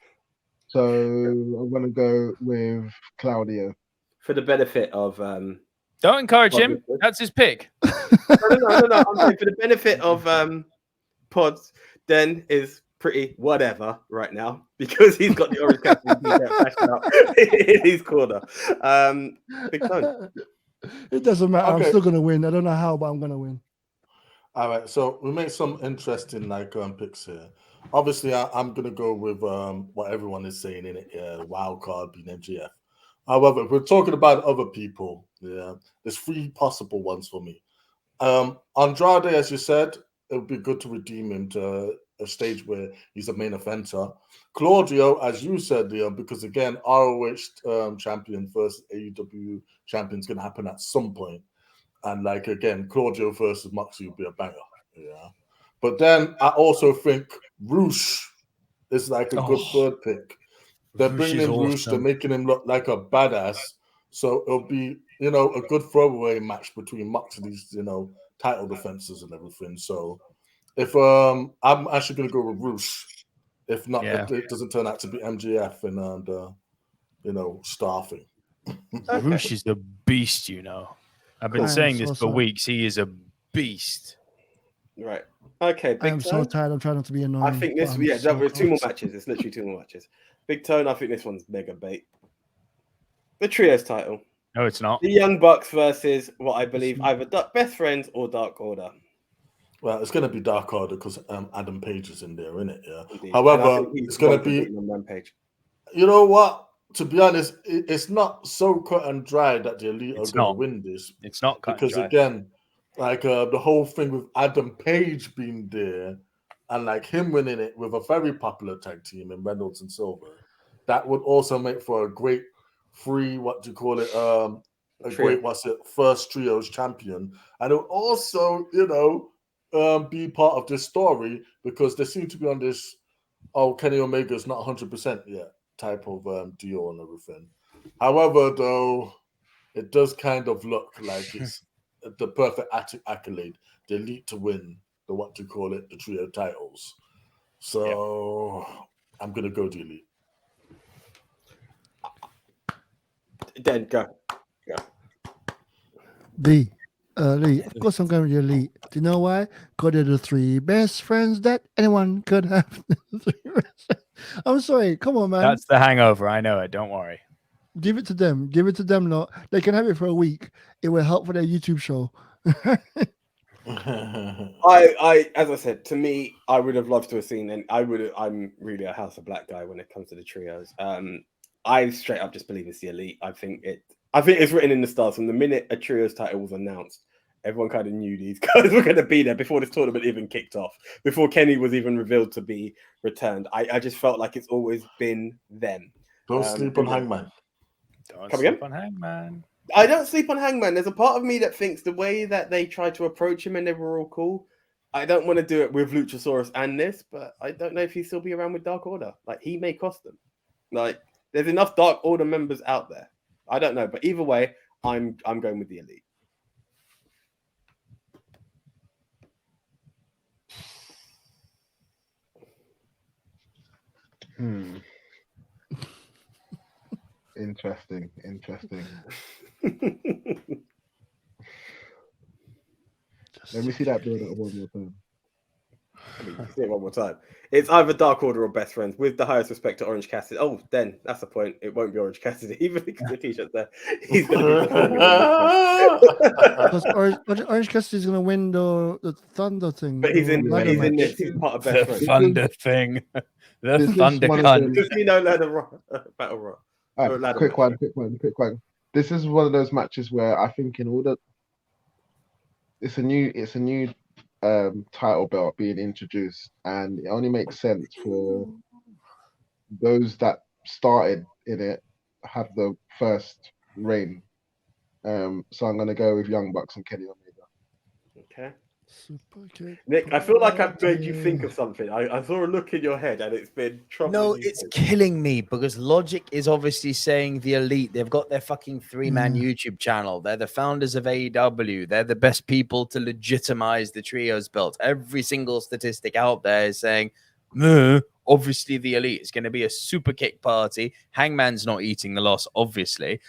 So I'm gonna go with Claudio. For the benefit of Don't encourage him. That's his pick. no. I'm saying for the benefit of Pods, Den is pretty whatever right now because he's got the Orange Cassidy in his corner. Big Tone. It doesn't matter. Okay. I'm still gonna win. I don't know how, but I'm gonna win. All right, so we made some interesting picks here. Obviously, I'm gonna go with what everyone is saying in it. Wild card being MGF. However, if we're talking about other people, there's 3 possible ones for me. Andrade, as you said, it would be good to redeem him to a stage where he's a main eventer. Claudio, as you said, because again, ROH champion versus AEW champion is going to happen at some point. And like again, Claudio versus Moxley would be a banger. Yeah. But then I also think Roosh is like a good third pick. They're bringing in Roosh, they're making him look like a badass. So it'll be, a good throwaway match between Moxley's, title defenses and everything. So if I'm actually going to go with Roosh. If not, it doesn't turn out to be MGF and staffing. Roosh is a beast, I've been saying this for weeks. He is a beast. Right. Okay. I'm so tired. I'm trying not to be annoying. I think this, there's 2 more matches. It's literally 2 more matches. Big Tone, I think this one's mega bait. The trios title. No, it's not. The Young Bucks versus what I believe either Best Friends or Dark Order. Well, it's going to be Dark Order because Adam Page is in there, isn't it? Yeah. Indeed. However, it's going to be on Rampage. You know what? To be honest, it's not so cut and dry that the Elite are going to win this. It's not cut because and dry. Again, like the whole thing with Adam Page being there and like him winning it with a very popular tag team in Reynolds and Silver, that would also make for a great first trios champion, and it would also be part of this story because they seem to be on this Kenny Omega's not 100% yet type of deal and everything. However, though, it does kind of look like it's the perfect accolade. The Elite to win the trio titles. So I'm gonna go the Elite. Then go. Elite. Of course, I'm going with the Elite. Do you know why? Because they're the 3 best friends that anyone could have. I'm sorry. Come on, man. That's the hangover. I know it. Don't worry. Give it to them. Give it to them. No, they can have it for a week. It will help for their YouTube show. As I said, to me, I would have loved to have seen, and I'm really a House of Black guy when it comes to the trios. I straight up just believe it's the Elite. I think it's written in the stars from the minute a trios title was announced. Everyone kind of knew these guys were going to be there before this tournament even kicked off, before Kenny was even revealed to be returned. I just felt like it's always been them. Don't sleep on Hangman. Don't sleep on Hangman. I don't sleep on Hangman. There's a part of me that thinks the way that they tried to approach him and they were all cool, I don't want to do it with Luchasaurus and this, but I don't know if he'll still be around with Dark Order. Like, he may cost them. Like, there's enough Dark Order members out there. I don't know, but either way, I'm going with the Elite. Interesting. Let me see that build up one more time. See it one more time. It's either Dark Order or Best Friends, with the highest respect to Orange Cassidy. Oh, then that's the point. It won't be Orange Cassidy, even because the t-shirt's there. He's going to be Orange Cassidy's going to win the Thunder thing. But he's in this. He's part of Best Friends. Thunder thing. The Thunder cunt. Just Battle Rock. Right, quick one. This is one of those matches where I think it's a new title belt being introduced, and it only makes sense for those that started in it have the first reign. So I'm going to go with Young Bucks and Kenny Omega. Okay. Super kick. Nick, I feel like I've made you think of something. I saw a look in your head and it's been troubling No, you. it's killing me because Logic is obviously saying the Elite. They've got their fucking 3-man YouTube channel. They're the founders of AEW. They're the best people to legitimize the trios belt. Every single statistic out there is saying, obviously the Elite is going to be a super kick party. Hangman's not eating the loss, obviously.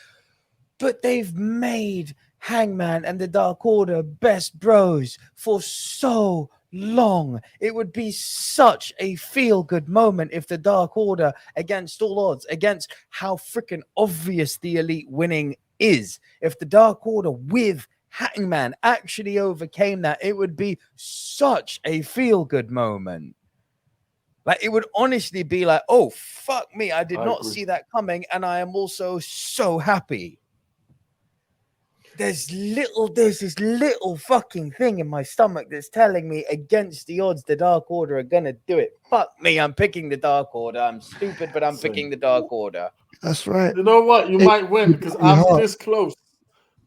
But they've made Hangman and the Dark Order best bros for so long. It would be such a feel-good moment if the Dark Order, against all odds, against how freaking obvious the Elite winning is, if the Dark Order with Hangman actually overcame that, it would be such a feel-good moment. Like, it would honestly be like, oh, fuck me, I did not see that coming, and I am also so happy. There's this little fucking thing in my stomach that's telling me against the odds the Dark Order are gonna do it. Fuck me, I'm picking the Dark Order. I'm stupid, but I'm picking the Dark Order. That's right. You know what? You might win because I'm this close.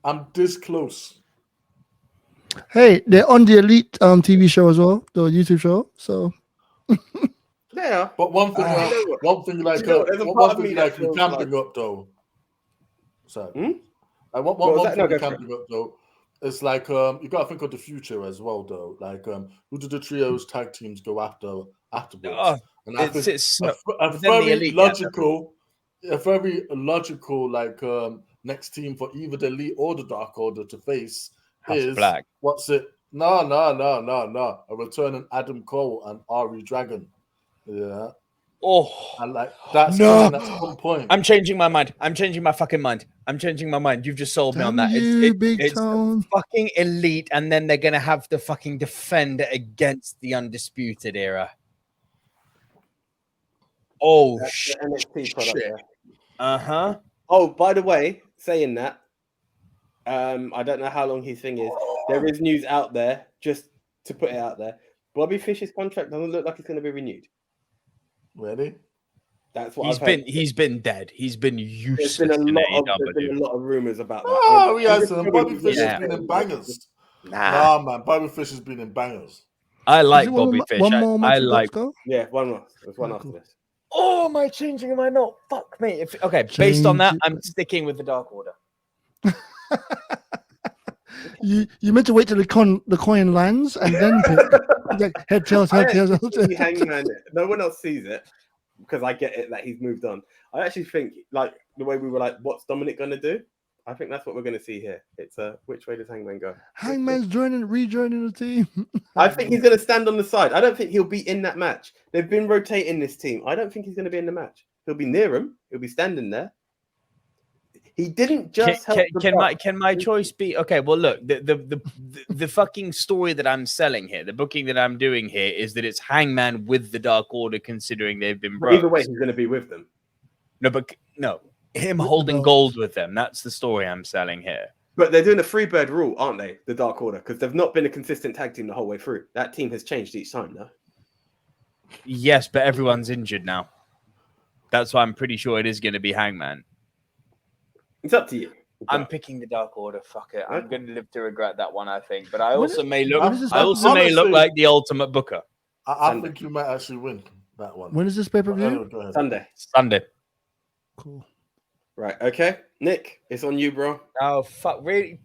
I'm this close. Hey, they're on the Elite TV show as well, the YouTube show. So Yeah, but one thing we can bring up though. Sorry. I want one thing we can bring up though. It's like you gotta think of the future as well though. Like who do the trios tag teams go afterwards? And I think a very logical like next team for either the Elite or the Dark Order to face is Black. What's it? No. A returning Adam Cole and Ari Dragon. Yeah. Oh, and like that's coming at some point. I'm changing my mind. I'm changing my fucking mind. I'm changing my mind. You've just sold me on that. It's fucking Elite, and then they're gonna have to fucking defend against the Undisputed Era. Oh shit! NXT product, yeah. Oh, by the way, saying that, I don't know how long his thing is. There is news out there, just to put it out there. Bobby Fish's contract doesn't look like it's going to be renewed. Really? That's what he's been dead. He's been useless. There's been a lot of rumors about that. Oh, Bobby Fish has been in bangers. Nah, man, Bobby Fish has been in bangers. I like Bobby Fish. One more match Yeah, one more. There's one after this. Oh, am I changing? Am I not? Fuck me. Based on that, I'm sticking with the Dark Order. You meant to wait till the coin lands and then pick. Like head tails. Hangman. No one else sees it because I get it that he's moved on. I actually think like the way we were like, what's Dominic going to do? I think that's what we're going to see here. It's which way does Hangman go? Hangman's rejoining the team. I think he's going to stand on the side. I don't think he'll be in that match. They've been rotating this team. I don't think he's going to be in the match. He'll be near him. He'll be standing there. He didn't just help. Can my choice be okay? Well, look, the fucking story that I'm selling here, the booking that I'm doing here, is that it's Hangman with the Dark Order, considering they've been broke. Either way, he's going to be with them. No, him holding gold with them. That's the story I'm selling here. But they're doing a Freebird rule, aren't they? The Dark Order, because they've not been a consistent tag team the whole way through. That team has changed each time, no? Yes, but everyone's injured now. That's why I'm pretty sure it is going to be Hangman. It's up to you. I'm picking the Dark Order. Fuck it. I'm going to live to regret that one, I think. But I also may look like the ultimate booker. I think you might actually win that one. When is this pay-per-view? Sunday. Cool. Right. Okay. Nick, it's on you, bro. Oh, fuck. Really?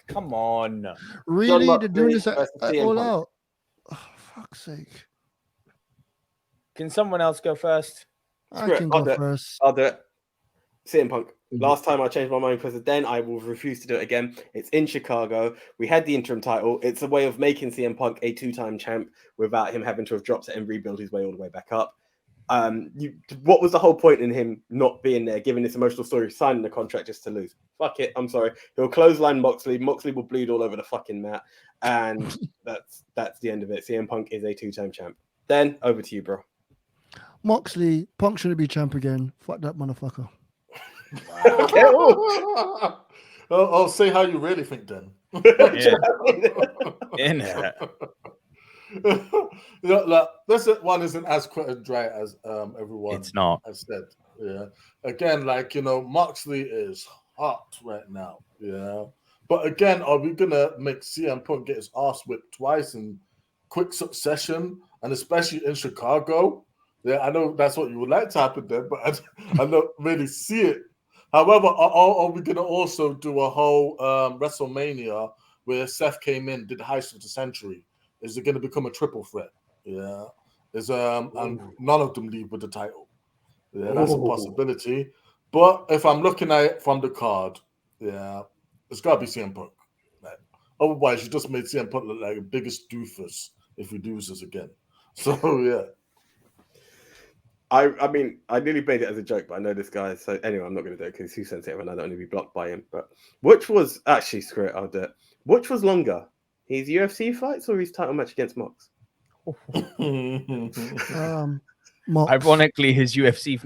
Come on. Really? They're doing this at All Out? Oh, fuck's sake. Can someone else go first? I can go first. I'll do it. CM Punk. Last time I changed my mind because then I will refuse to do it again. It's in Chicago. We had the interim title. It's a way of making CM Punk a 2-time champ without him having to have dropped it and rebuild his way all the way back up. What was the whole point in him not being there, giving this emotional story, signing the contract just to lose? Fuck it. I'm sorry. He'll clothesline Moxley. Moxley will bleed all over the fucking mat. And that's the end of it. CM Punk is a 2-time champ. Then over to you, bro. Punk shouldn't be champ again. Fuck that motherfucker. I'll say how you really think then. This one isn't as quick and dry as everyone has said. Yeah. Again, Moxley is hot right now. Yeah. But again, are we gonna make CM Punk get his ass whipped twice in quick succession, and especially in Chicago? Yeah, I know that's what you would like to happen there, but I don't really see it. However, are we gonna also do a whole Wrestlemania where Seth came in, did the heist of the century? Is it gonna become a triple threat? Yeah. And none of them leave with the title. Yeah, that's a possibility. But if I'm looking at it from the card, yeah, it's got to be CM Punk. Like, otherwise, you just made CM Punk look like the biggest doofus if he loses again. So, yeah. I mean, I nearly made it as a joke, but I know this guy. So anyway, I'm not going to do it because he's too sensitive and I don't want to be blocked by him. But which was actually, screw it, I'll do it. Which was longer? His UFC fights or his title match against Mox? Mox. Ironically, his UFC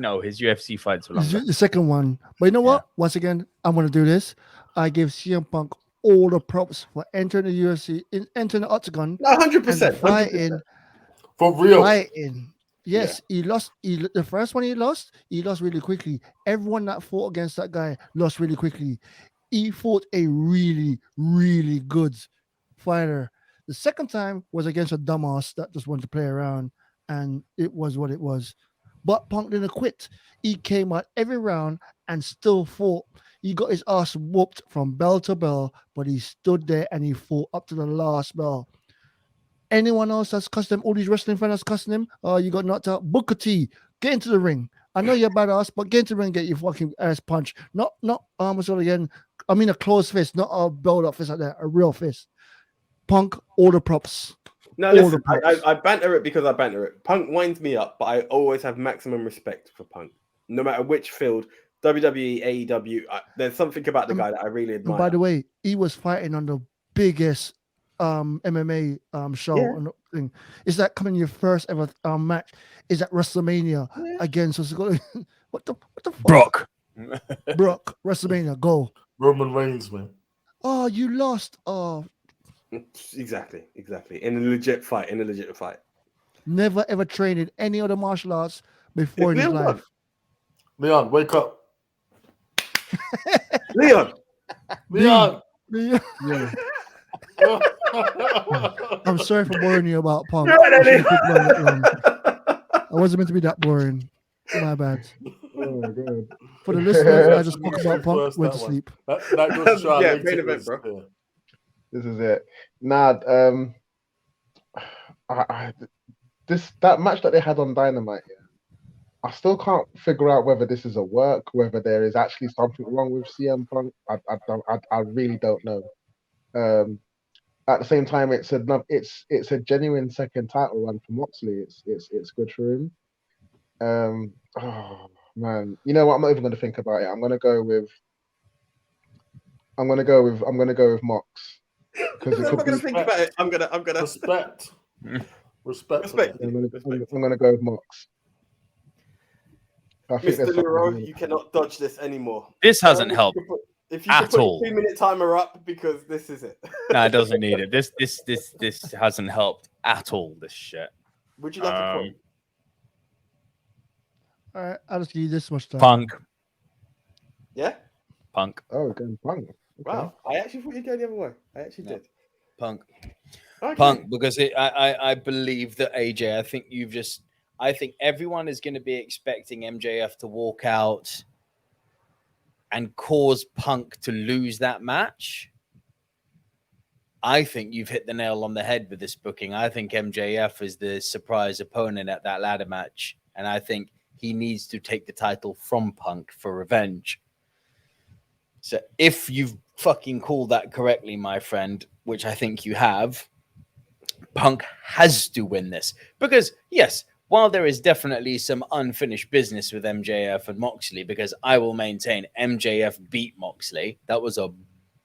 fights were longer. The second one. But you know what? Once again, I'm going to do this. I give CM Punk all the props for entering the UFC, entering the octagon. 100%. Fighting. For real. Fighting. Yes, he lost. The first one he lost really quickly. Everyone that fought against that guy lost really quickly. He fought a really, really good fighter. The second time was against a dumbass that just wanted to play around, and it was what it was. But Punk didn't quit. He came out every round and still fought. He got his ass whooped from bell to bell, but he stood there and he fought up to the last bell. Anyone else that's cussed him, all these wrestling fans that's cussing him, you got knocked out. Booker T, get into the ring. I know you're badass, but get into the ring and get your fucking ass punched. Not again. I mean a closed fist, not a build-up fist like that, a real fist. Punk, all the props. No, listen, I banter it because I banter it. Punk winds me up, but I always have maximum respect for Punk. No matter which field, WWE, AEW, there's something about the guy that I really admire. And by the way, he was fighting on the biggest MMA show and thing. Is that coming your first ever match? Is that Wrestlemania against what the fuck? Brock, WrestleMania, go. Roman Reigns, man. Oh, you lost. Oh, exactly. In a legit fight. Never ever trained in any other martial arts before in his life. Leon, wake up. Leon. Yeah. I'm sorry for boring you about Punk. I wasn't meant to be that boring. My bad. Oh my god. For the listeners, I just spoke about Punk, went to sleep. That goes to yeah, main event, bro. Yeah. This is it. Nah, that match that they had on Dynamite, I still can't figure out whether this is a work, whether there is actually something wrong with CM Punk. I really don't know. At the same time, it's a genuine second title run for Moxley. It's good for him. Oh man, you know what? I'm not even going to think about it. I'm going to go with Mox. Because I'm not going to think about it. I'm gonna respect. I'm going to go with Mox. Mr. Leroy, you cannot dodge this anymore. This hasn't helped. If you could put a 2-minute timer up, because this is it. No, it doesn't need it. This hasn't helped at all. This shit. Would you like a point? All right, I'll just give you this much time. Punk. Yeah. Punk. Oh, again, Punk. Okay. Wow, I actually thought you'd go the other way. I actually did. Punk. Okay. Punk, because I believe that AJ. I think everyone is going to be expecting MJF to walk out and cause Punk to lose that match. I think you've hit the nail on the head with this booking. I think MJF is the surprise opponent at that ladder match. And I think he needs to take the title from Punk for revenge. So if you've fucking called that correctly, my friend, which I think you have, Punk has to win this. Because, yes, while there is definitely some unfinished business with MJF and Moxley, because I will maintain MJF beat Moxley. That was a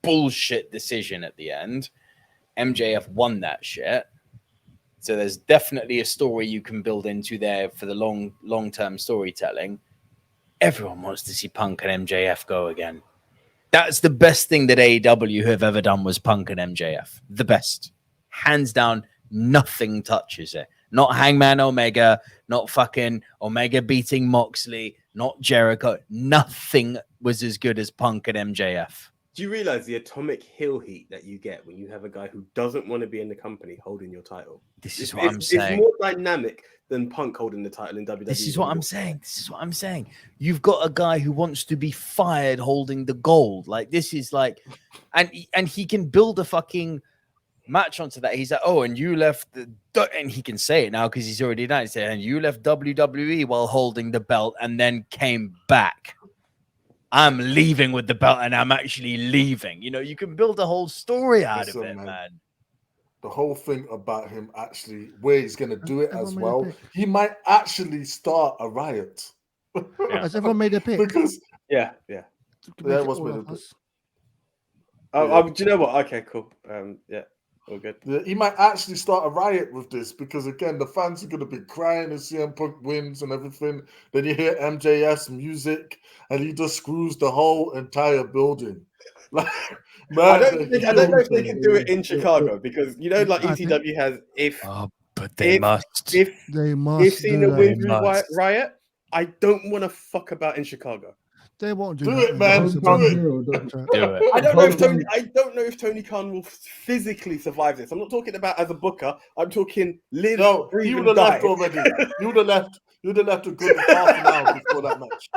bullshit decision at the end. MJF won that shit. So there's definitely a story you can build into there for the long-term storytelling. Everyone wants to see Punk and MJF go again. That's the best thing that AEW have ever done was Punk and MJF. The best. Hands down, nothing touches it. Not Hangman Omega, not fucking Omega beating Moxley, not Jericho. Nothing was as good as Punk and MJF. Do you realize the atomic heel heat that you get when you have a guy who doesn't want to be in the company holding your title? This It's, is what I'm it's saying. more dynamic than Punk holding the title in WWE. This is what I'm saying. This is what I'm saying. You've got a guy who wants to be fired holding the gold. Like, this is like, and he can build a fucking match onto that. He's like, oh, and you left and he can say it now because he's already done it. And you left WWE while holding the belt and then came back. I'm leaving with the belt and I'm actually leaving. You know, you can build a whole story out of it, man. The whole thing about him actually, where he's going to do it as well, he might actually start a riot. Has everyone made a pick? Because Yeah. it was made a pick. Do you know what? Okay, cool. Yeah, all good. Yeah, he might actually start a riot with this because, again, the fans are going to be crying as CM Punk wins and everything. Then you hear MJS music and he just screws the whole entire building. Like, man, I don't know if they can do it in Chicago because, you know, like ECW has, but they must. If Cena wins with Riot, I don't want to fuck about in Chicago. They won't do it, man. Do it. I don't know if Tony Khan will physically survive this. I'm not talking about as a booker. I'm talking live. No, he would have left already. You would have left. You'd have left a good half an hour before that match.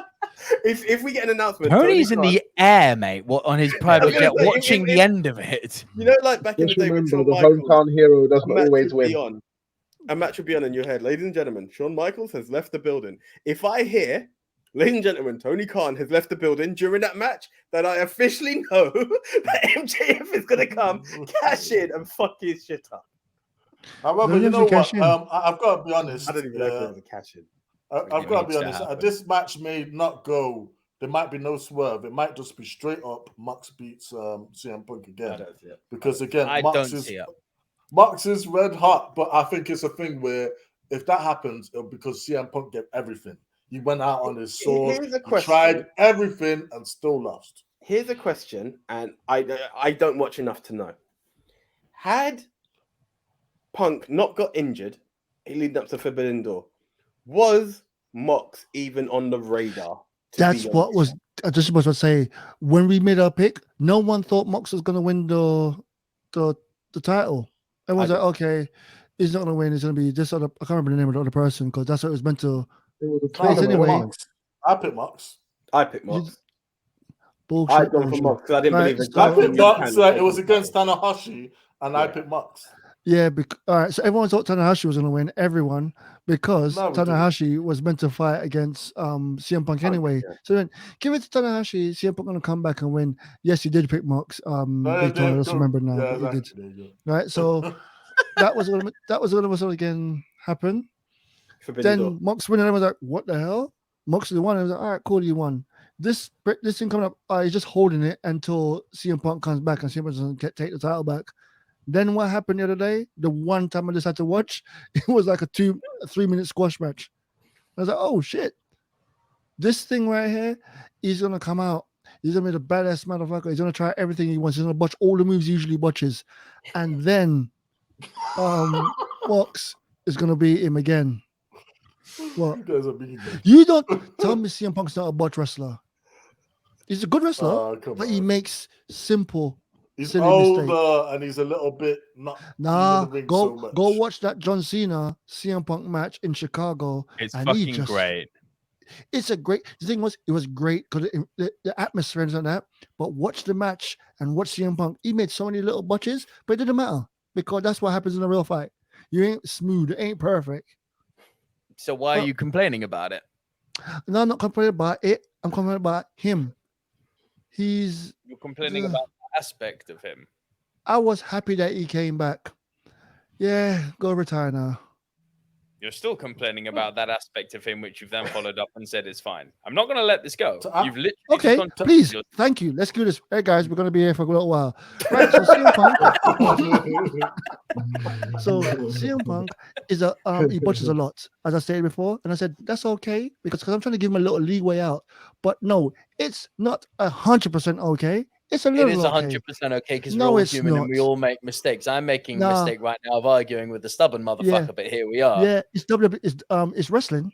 If we get an announcement, Tony's in the air, mate. On his private jet, watching the end of it. You know, like back in the day, when Shawn the hometown hero doesn't always win. A match would be on in your head, ladies and gentlemen. Shawn Michaels has left the building. If I hear, ladies and gentlemen, Tony Khan has left the building during that match, then I officially know that MJF is going to come, cash in, and fuck his shit up. However, you know what? I've got to be honest. I don't even know if it was a cash in. I've got to be honest. This match may not go. There might be no swerve. It might just be straight up. Mox beats CM Punk again. Because again, Mox is red hot. But I think it's a thing where if that happens, it'll because CM Punk get everything. He went out on his sword. He tried everything and still lost. Here's a question, and I don't watch enough to know. Had Punk not got injured leading up to Forbidden Door, was Mox even on the radar? That's what was. I just was to say when we made our pick, no one thought Mox was going to win the title. Everyone's like, okay, he's not going to win. It's going to be this other. I can't remember the name of the other person because that's what it was meant to. Anyway, I picked Mox. Bullshit. I gone for Mox because I didn't believe it. I picked Mox. It was against Tanahashi, and I picked Mox. Yeah, all right. So everyone thought Tanahashi was going to win. Everyone, because Tanahashi was meant to fight against CM Punk anyway. So then, give it to Tanahashi. CM Punk going to come back and win. Yes, he did pick Mox. I just remember now. Yeah, he did. Right. So that was going to again happen. Then Mox winning, and was like, "What the hell?" Mox the one. I was like, "All right, cool, you won." This thing coming up, he's just holding it until CM Punk comes back and CM Punk doesn't take the title back. Then what happened the other day? The one time I decided to watch, it was like a 3-minute squash match. I was like, "Oh shit! This thing right here, he's gonna come out. He's gonna be the badass motherfucker. He's gonna try everything he wants. He's gonna botch all the moves he usually botches, and then Mox is gonna beat him again." What? You don't tell me CM Punk's not a botch wrestler. He's a good wrestler, but he makes simple. He's older and he's a little bit not. Go watch that John Cena CM Punk match in Chicago. It's fucking great. It's a great. The thing was, it was great because the atmosphere and that. But watch the match and watch CM Punk. He made so many little botches, but it didn't matter because that's what happens in a real fight. You ain't smooth. It ain't perfect. So why are you complaining about it? No, I'm not complaining about it. I'm complaining about him. You're complaining about the aspect of him. I was happy that he came back. Yeah, go retire now. You're still complaining about that aspect of him, which you've then followed up and said is fine. I'm not going to let this go. You've literally okay, please. Thank you. Let's do this. Hey guys, we're going to be here for a little while. Right, so CM Punk. So CM Punk is he botches a lot, as I said before, and I said that's okay because I'm trying to give him a little leeway out. But no, it's not 100% okay. It's a little. It is 100% okay because we're all human and we all make mistakes. I'm making a mistake right now of arguing with the stubborn motherfucker, but here we are. Yeah, it's wrestling,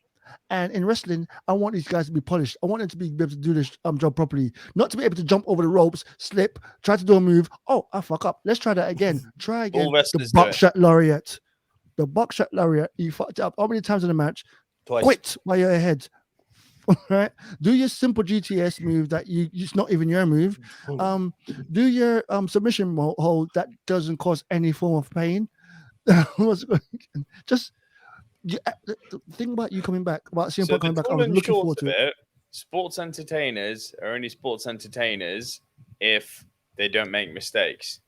And in wrestling, I want these guys to be polished. I want them to be able to do this job properly, not to be able to jump over the ropes, slip, try to do a move. Oh, I fuck up. Let's try that again. Try again. All The wrestlers do it. buckshot laureate. The buckshot laureate. You fucked up how many times in the match? Twice. Quit while you're ahead. Right? Do your simple GTS move that it's not even your move. Do your submission hold that doesn't cause any form of pain. Just the thing about you coming back, about CM Punk coming back, I was looking forward to it. Sports entertainers are only sports entertainers if they don't make mistakes.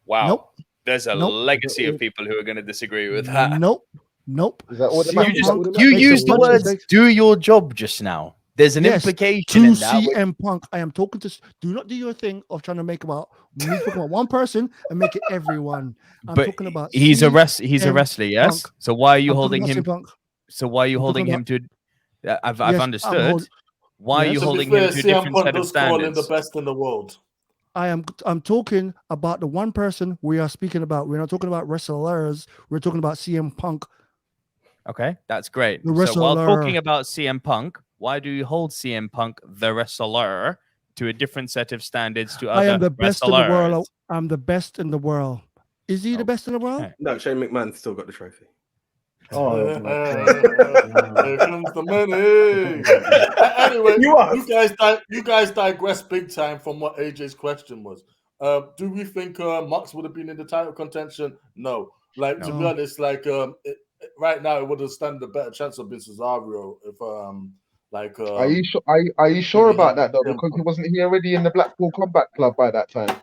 Wow. Nope. There's a legacy of people who are going to disagree with that. Nope. Is that all the CM matches? Punk You makes used a the bunch of words mistakes. "do your job" just now. There's an implication to in that. CM Punk. I am talking to. Do not do your thing of trying to make about me talking about one person and make it everyone. I'm But talking about. he's a CM wrestler, yes. Punk. So why are you I'm holding talking him? about CM Punk. So why are you I'm holding talking him to? I've Yes, I'm understood. Why are yes. you To be holding fair, him to a CM different Punk set of does call him the standards? best in the world. I'm talking about the one person we are speaking about. We're not talking about wrestlers. We're talking about CM Punk. Okay, that's great. The So while wrestler. talking about CM Punk, why do you hold CM Punk, the wrestler, to a different set of standards to I other am the best in the world. wrestlers? I'm the best in the world. Is he the best in the world? Okay. No, Shane McMahon's still got the trophy. Oh, Here comes the money. Anyway, you guys digress big time from what AJ's question was. Do we think Mox would have been in the title contention? No. Like to be No. honest, like right now it would have stand a better chance of being Cesaro if Are you sure? Are you sure maybe about that though? CM Because he Punk. wasn't he already in the Blackpool Combat Club by that time?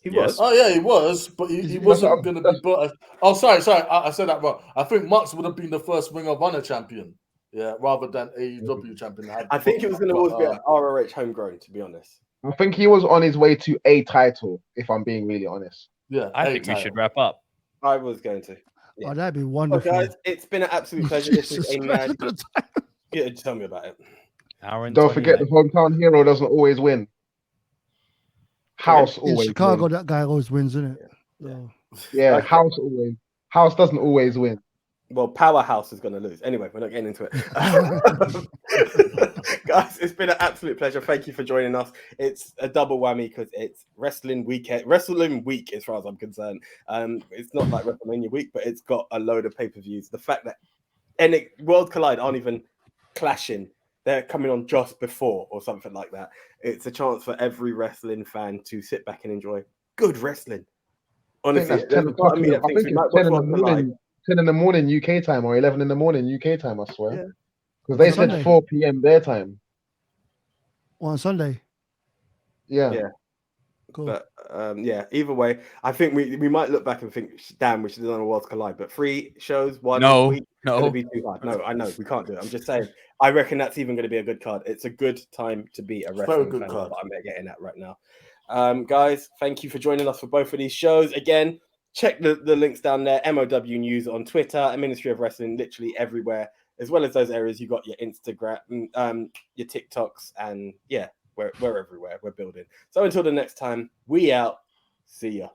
He Yes. was. Oh yeah, he was, but he That's wasn't what- going to be that's- built. Oh, sorry, I said that wrong. I think Mox would have been the first Ring of Honor champion, yeah, rather than AEW champion. I think it was going to always be an ROH homegrown, to be honest. I think he was on his way to a title. If I'm being really honest. Yeah, I think we should wrap up. I was going to. Yeah. Oh, that'd be Well, wonderful. guys, it's been an absolute pleasure. This is Jesus a Christ, mad. look at the time. Yeah, tell me about it. Hour and Don't 20 forget the hometown hero doesn't always win. House In always Chicago, wins. that guy always wins, isn't it? Yeah. So, Yeah, Okay. House doesn't always win. Well, Powerhouse is going to lose. Anyway, we're not getting into it. Guys, it's been an absolute pleasure. Thank you for joining us. It's a double whammy because it's wrestling week as far as I'm concerned. It's not like WrestleMania week, but it's got a load of pay-per-views. The fact that World Collide aren't even clashing. They're coming on just before or something like that. It's a chance for every wrestling fan to sit back and enjoy good wrestling. Honestly, it's there's a part of me that I thinks think we might it's watch 10 in the World Collide. morning. 10 in the morning UK time or 11 in the morning UK time, I swear. Yeah. Because they On said Sunday. 4 p.m. their time. on Sunday. Yeah. Yeah. Cool. But yeah, either way, I think we might look back and think, damn, we should have done a Worlds Collide. But 3 shows, one week, going to be too hard. No, I know we can't do it. I'm just saying. I reckon that's even going to be a good card. It's a good time to be a wrestling good fan. card. What I'm getting at right now. Guys, thank you for joining us for both of these shows. Again, check the links down there. MOW News on Twitter, and Ministry of Wrestling, literally everywhere. As well as those areas, you got your Instagram, your TikToks, and yeah, we're everywhere. We're building. So until the next time, we out. See ya.